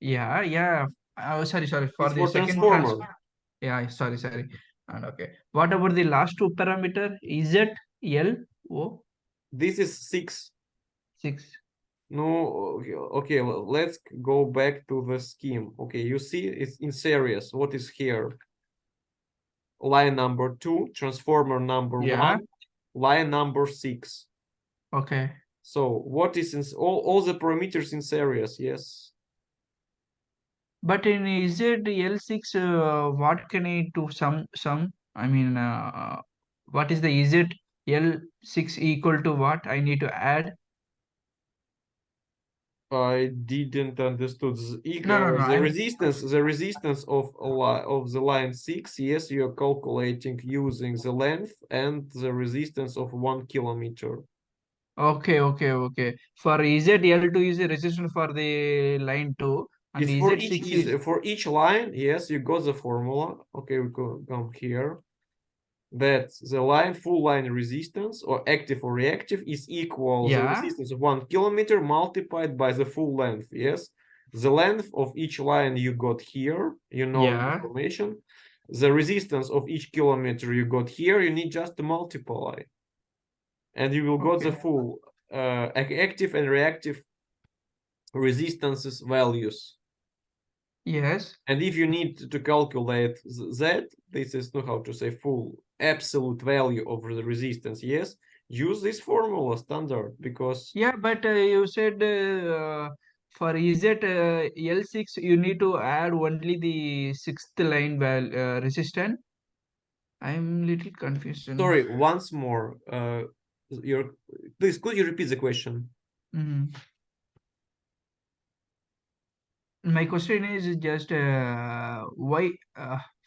Yeah. Oh, sorry. For It's the for second transformer. yeah, sorry. And okay. What about the last two parameter? Z L O This is 6. 6. No, okay, let's go back to the scheme. Okay, you see it's in series. What is here? line number 2, transformer number Yeah. 1, line number 6. Okay. So what is in all the parameters in series? Yes. But in ZL6, what can I do? Some. I mean, what is the ZL6 equal to what I need to add? I didn't understood No. the resistance of the line 6. Yes, you are calculating using the length and the resistance of 1 kilometer. Okay. For ZL2 is the resistance for the line 2, and It's Z6 is for each line. Yes, you got the formula. Okay, we come here. That the full line resistance, or active or reactive, is equal the yeah, resistance of 1 kilometer multiplied by the full length. Yes, the length of each line you got here, you know yeah. information. The resistance of each kilometer you got here, you need just to multiply, and you will got the Okay. full active and reactive resistances values. Yes. And if you need to calculate that, this is not how to say full absolute value of the resistance. Yes, use this formula standard, because Yeah, but you said for L6 you need to add only the sixth line resistance. I'm little confused. sorry, once more, your please could you repeat the question? Mhm. My question is just why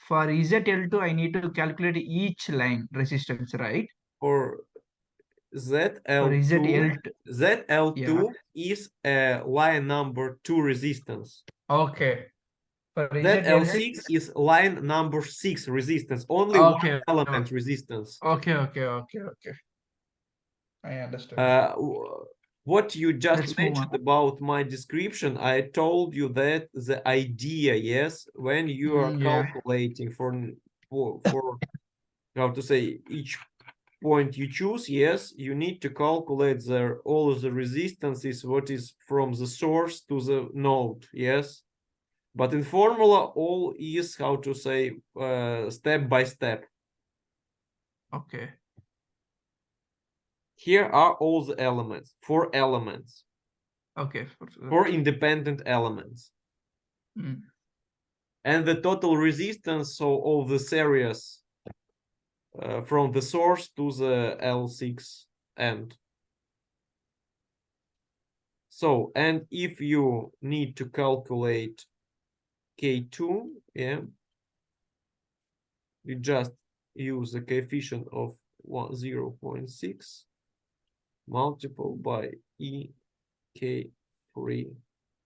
for ZL2 I need to calculate each line resistance, right? For For ZL2, ZL2, yeah. ZL2 is a line number 2 resistance. Okay. For ZL6 ZL6, is line number 6 resistance, only one okay. element resistance. Okay. I understand. Uh, what you just Let's move mentioned on. about my description, I told you that the idea, yes, when you are Yeah. calculating for how to say each point you choose, yes, you need to calculate all of the resistances, what is from the source to the node, yes. But in formula, all is how to say step by step. Okay. Here are all the elements, 4 elements, Okay. 4 independent elements. Mm. And the total resistance of the series from the source to the L6 end. So, and if you need to calculate K2, yeah, you just use the coefficient of 0.6 multiplied by EK3,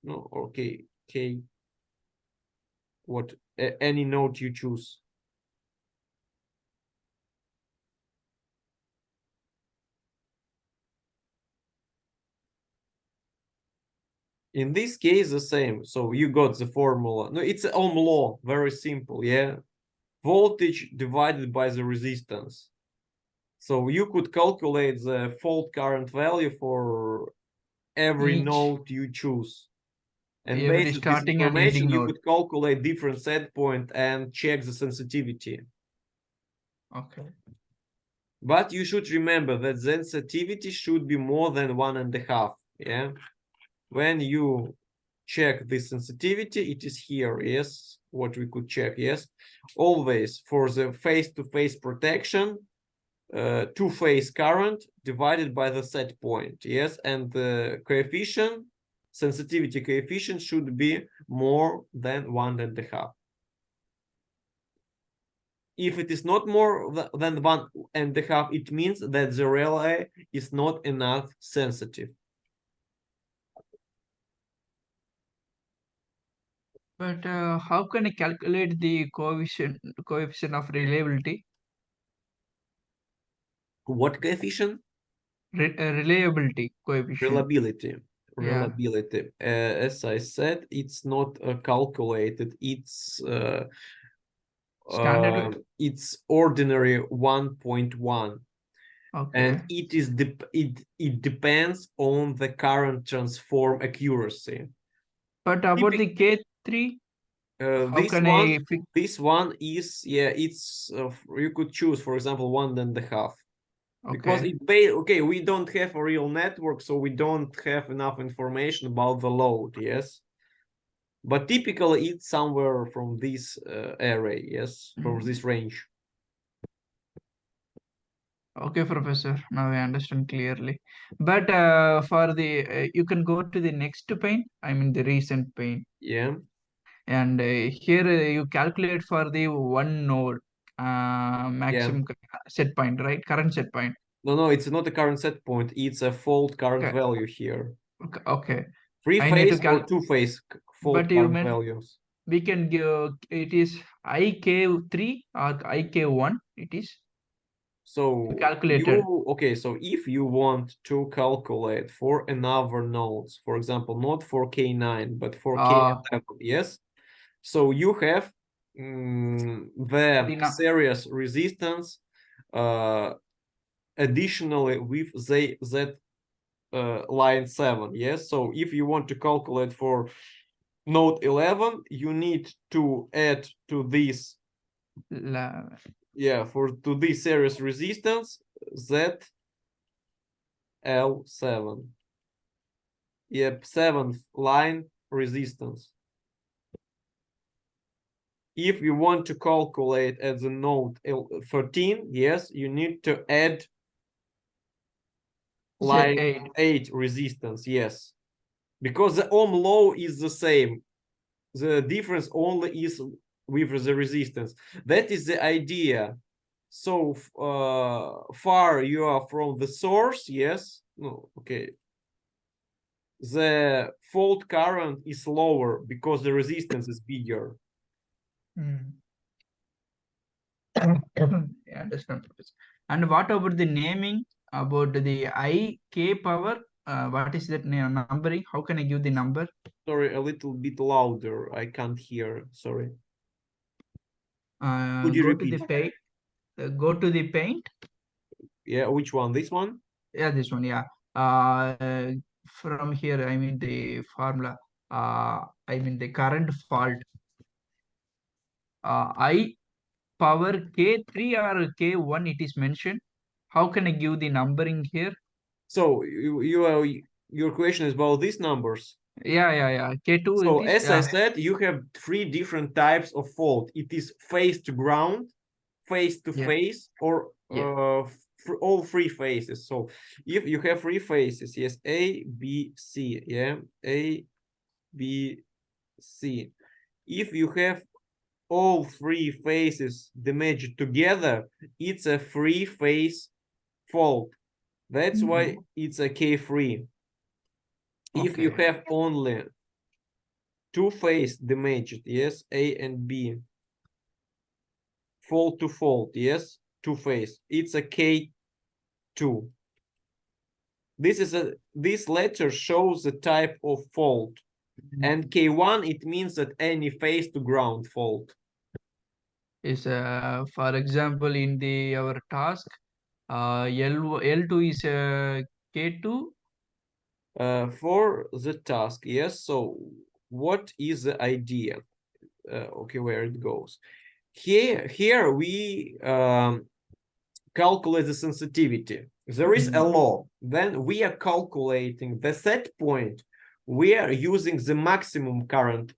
no, or K, what, any node you choose. In this case, the same. So you got the formula. No, it's Ohm law, very simple, yeah. Voltage divided by the resistance. So you could calculate the fault current value for every Each, node you choose. And every based on this starting and information, ending you node. could calculate different set point and check the sensitivity. Okay. But you should remember that sensitivity should be more than 1.5. Yeah. When you check the sensitivity, it is here. Yes. What we could check. Yes. Always for the face-to-face protection, two-phase current divided by the set point. Yes. And the coefficient, sensitivity coefficient, should be more than 1.5. If it is not more than 1.5, it means that the relay is not enough sensitive. But how can I calculate the coefficient of reliability? What coefficient? Reliability coefficient. Reliability. Yeah. Reliability. As I said, it's not calculated. Standard. It's ordinary 1.1, Okay. and it depends on the current transform accuracy. But about the K3? How This can one, I fix? this one is, yeah, it's you could choose, for example, 1.5. Because Okay. okay, we don't have a real network, so we don't have enough information about the load, yes. But typically it's somewhere from this array, yes, from Mm. this range. Okay, Professor. Now I understand clearly. But for the you can go to the next pane. I mean the recent pane, Yeah, and here you calculate for the one node yeah. maximum set point, right? Current set point. No, it's not a current set point, it's a fault current Okay. value here. Okay. Okay. Three I need to phase or two phase fault but you current meant values. we can give it is IK3 or IK1. It is So calculated. okay, so if you want to calculate for another nodes, for example, not for K9, but for Uh, K11, yes? So you have the the series resistance additionally with that line 7, yes? So if you want to calculate for node 11, you need to add to this, yeah, to this series resistance ZL7. Yep, 7th line resistance. If you want to calculate at the node 13, yes, you need to add line Z8. 8 resistance, yes. Because the ohm law is the same. The difference only is with the resistance. That is the idea. So far you are from the source, yes. No, okay. The fault current is lower because the resistance is bigger. Mm. I understand, Professor. And what about the naming about the IK power? What is that numbering? How can I give the number? Sorry, a little bit louder. I can't hear. Sorry. Could you Go to the repeat? paint. Go to the paint. Yeah, which one? This one? Yeah, this one. Yeah. Uh, from here, I mean the formula. I mean the current fault. I power K3 or K1 it is mentioned. How can I give the numbering here? So you are your question is about these numbers. Yeah. K2 So it is. as I said, you have three different types of fault. It is face to ground, face to Yeah. face, or Yeah. for all three phases. So if you have three phases, yes, A, B, C, yeah, A, B, C. If you have all three phases damaged together, it's a three-phase fault. That's why it's a K3. If you Okay. have only two-phase damaged, yes, A and B, fault to fault, yes, two-phase, it's a K2. This letter shows the type of fault. And K1, it means that any phase to ground fault. Is for example in the our task L2 is K2. For the task, yes. So what is the idea? Okay, where it goes. Here we calculate the sensitivity. There is a law. Then we are calculating the set point. We are using the maximum current,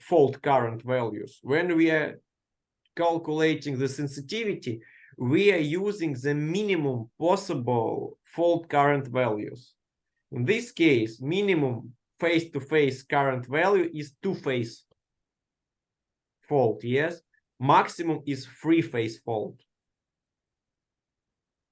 fault current values. When we are calculating the sensitivity, we are using the minimum possible fault current values. In this case, minimum face-to-face current value is two-phase fault, yes? Maximum is three-phase fault.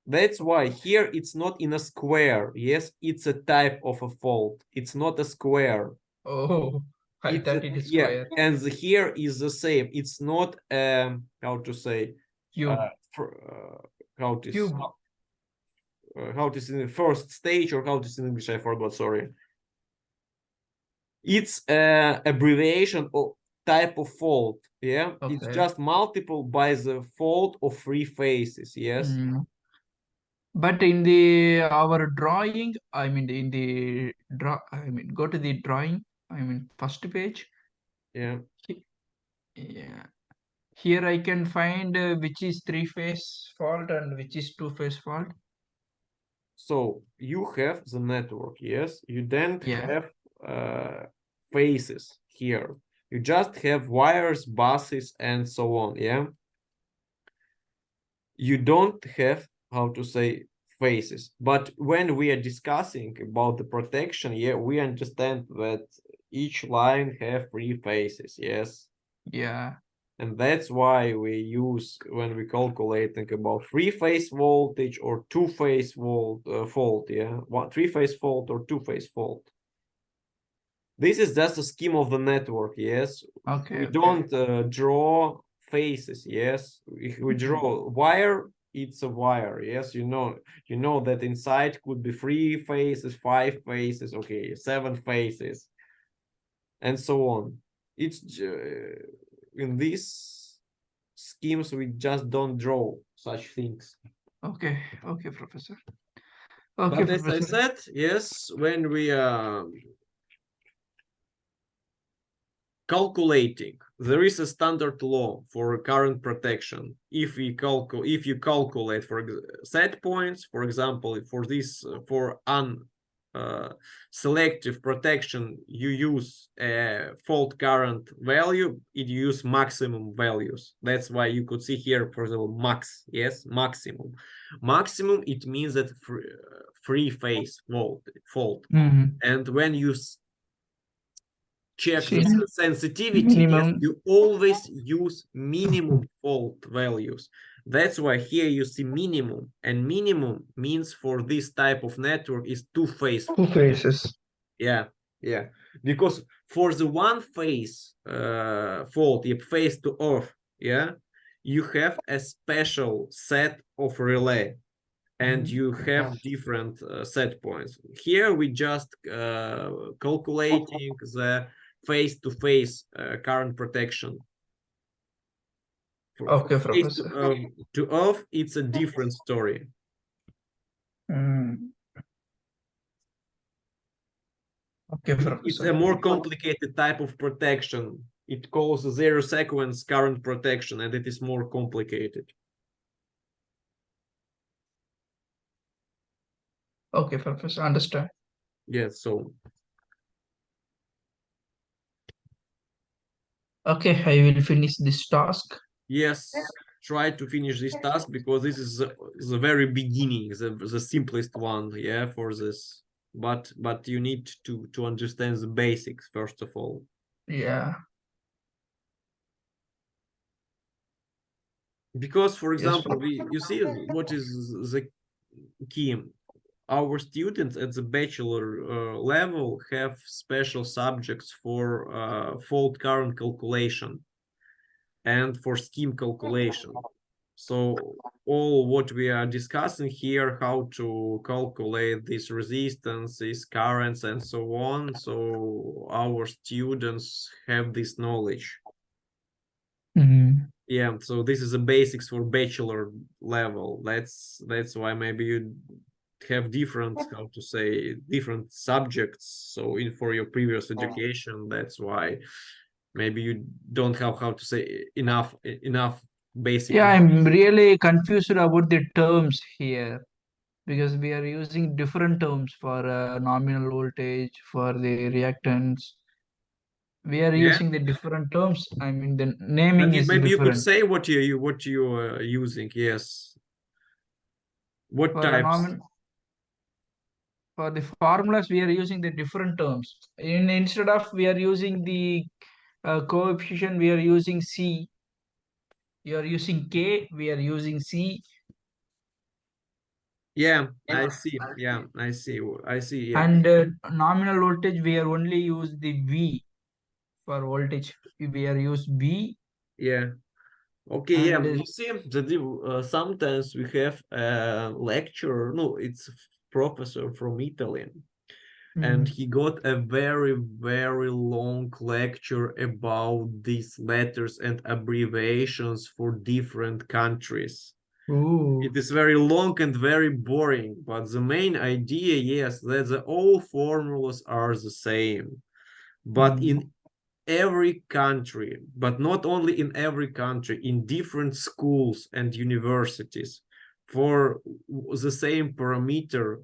That's why here it's not in a square, yes? It's a type of a fault. It's not a square. Oh, I It's thought it is yeah, square. and here is the same. It's not how to say Cube. for, how to Cube. how to say in the first stage, or how to say in English, I forgot, sorry. It's abbreviation of type of fault, yeah? It's Okay. just multiple by the fault of three phases, yes? But in the our drawing, I mean in the draw, I mean go to the drawing. I mean first page. Yeah. Yeah. Here I can find which is three-phase fault and which is two-phase fault. So you have the network, yes. You don't Yeah. have phases here. You just have wires, buses, and so on, yeah. You don't have, how to say, phases. But when we are discussing about the protection, yeah, we understand that each line have three phases, yes. Yeah. And that's why we use when we calculating about three-phase voltage or two-phase fault, yeah, one three-phase fault or two-phase fault. This is just a scheme of the network, yes. Okay. We Okay. don't draw phases, yes. If we draw wire, it's a wire, yes. You know that inside could be three phases, five phases, okay, seven phases, and so on. It's in these schemes we just don't draw such things. Okay. Okay, Professor. Okay, But as I Professor. said, yes, when we are calculating, there is a standard law for current protection. If you calculate for set points, for example, for this for selective protection, you use a fault current value, it use maximum values. That's why you could see here, for example, max, yes, maximum. Maximum, it means that free phase fault. And when you check the sensitivity, yes, Minimum. you always use minimum fault values. That's why here you see minimum, and minimum means for this type of network is two-phase. Two phases. Yeah, yeah. Because for the one phase fault, phase to off, yeah, you have a special set of relay and you have different set points. Here we just calculating the phase-to-phase current protection. For Okay, phase Professor. to off, it's a different story. Okay, It's Professor. a more complicated type of protection. It calls zero sequence current protection, and it is more complicated. Okay, Professor. Understand. Yes, so Okay, I will finish this task. yes, try to finish this task because this is the very beginning, the simplest one, yeah, for this. But you need to understand the basics first of all. Yeah. Because, for Yes. example, you see what is the key. Our students at the bachelor level have special subjects for fault current calculation and for scheme calculation. So all what we are discussing here, how to calculate these resistances, currents, and so on. So our students have this knowledge. Yeah, so this is the basics for bachelor level. That's why maybe you have different, how to say, different subjects. So in for your previous education, that's why maybe you don't have, how to say, enough basic Yeah, knowledge. I'm really confused about the terms here because we are using different terms for nominal voltage, for the reactance. We are Yeah, using the different terms. I mean, the naming is maybe you could different. say what you are using. Yes, what For a types? for the formulas, we are using the different terms. Instead of we are using the coefficient, we are using C. You are using K, we are using C. Yeah, I see. Yeah, I see. I see. Yeah, And nominal voltage, we are only use the V for voltage. We are use V. yeah. Okay, yeah. And You see, sometimes we have a lecturer. No, it's a professor from Italy, and he got a very, very long lecture about these letters and abbreviations for different countries. ooh, It is very long and very boring, but the main idea, yes, that all formulas are the same. But in every country, but not only in every country, in different schools and universities, for the same parameter,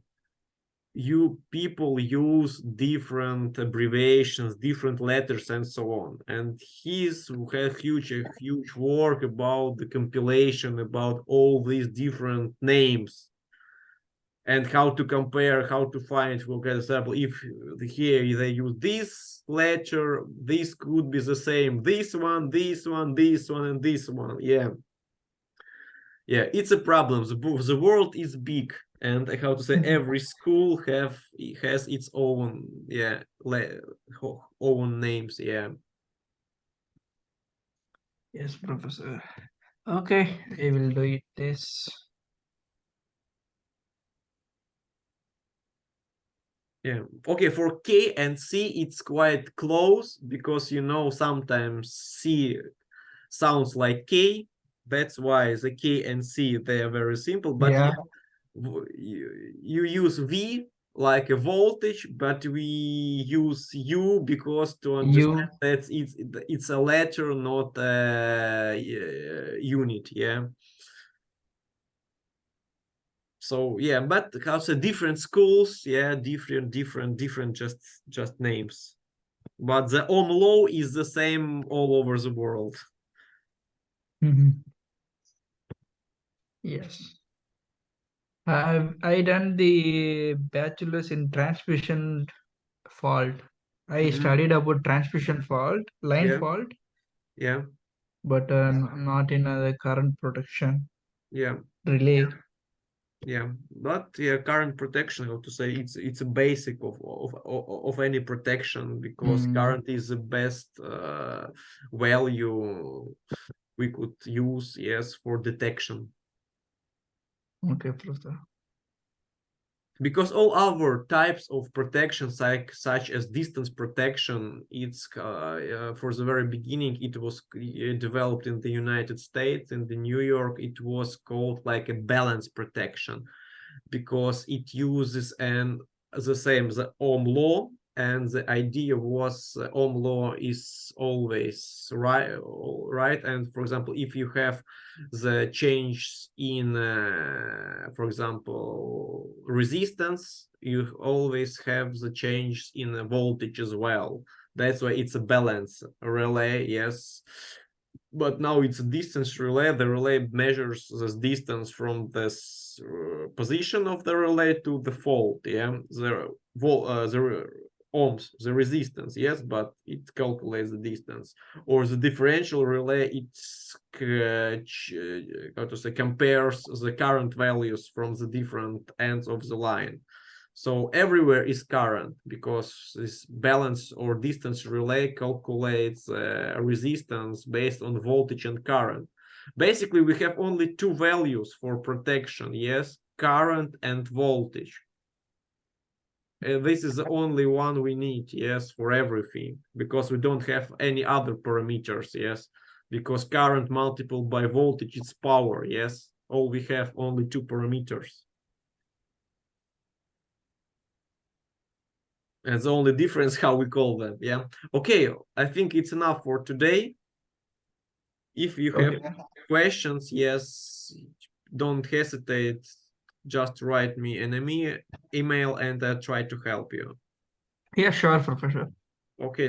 people use different abbreviations, different letters, and so on. And he's had a huge work about the compilation about all these different names and how to compare, how to find, for example, if here they use this letter, this could be the same, this one, this one, this one, and this one. Yeah, it's a problem. The world is big, and how to say, every school has its own own names. Yeah. Yes, Professor. Okay, I will do it this. Yeah. Okay, for K and C, it's quite close because sometimes C sounds like K. That's why the K and C, they are very simple. But Yeah, you use V like a voltage, but we use U because to understand you. that it's a letter, not a unit. Yeah. So yeah, but also different schools, yeah, different just names. But the Ohm law is the same all over the world. Mhm. Yes. I done the bachelor's in transmission fault. I Mhm. studied about transmission fault, line Yeah, fault, yeah, but not in the current protection yeah, relay. yeah. But yeah, current protection, how to say, it's a basic of any protection because Mm, current is the best value we could use, yes, for detection. okay, Professor. Because all other types of protections, like such as distance protection, it's for the very beginning it was developed in the United States. In the New York, it was called like a balance protection because it uses the Ohm law, and the idea was Ohm law is always right. And for example, if you have the change in, for example, resistance, you always have the change in the voltage as well. That's why it's a balance relay, yes. But now it's a distance relay. The relay measures this distance from this position of the relay to the fault. Yeah, the ohms, the resistance. Yes, but it calculates the distance. Or the differential relay, it's how to say, compares the current values from the different ends of the line. So everywhere is current because this balance or distance relay calculates resistance based on voltage and current. Basically, we have only two values for protection, yes, current and voltage. This is the only one we need, yes, for everything, because we don't have any other parameters, yes, because current multiplied by voltage is power, yes. All we have only two parameters. And the only difference how we call them. Yeah. Okay, I think it's enough for today. If you have Okay. questions, yes, don't hesitate. Just write me an email and I'll try to help you. Yeah, sure, Professor. Okay.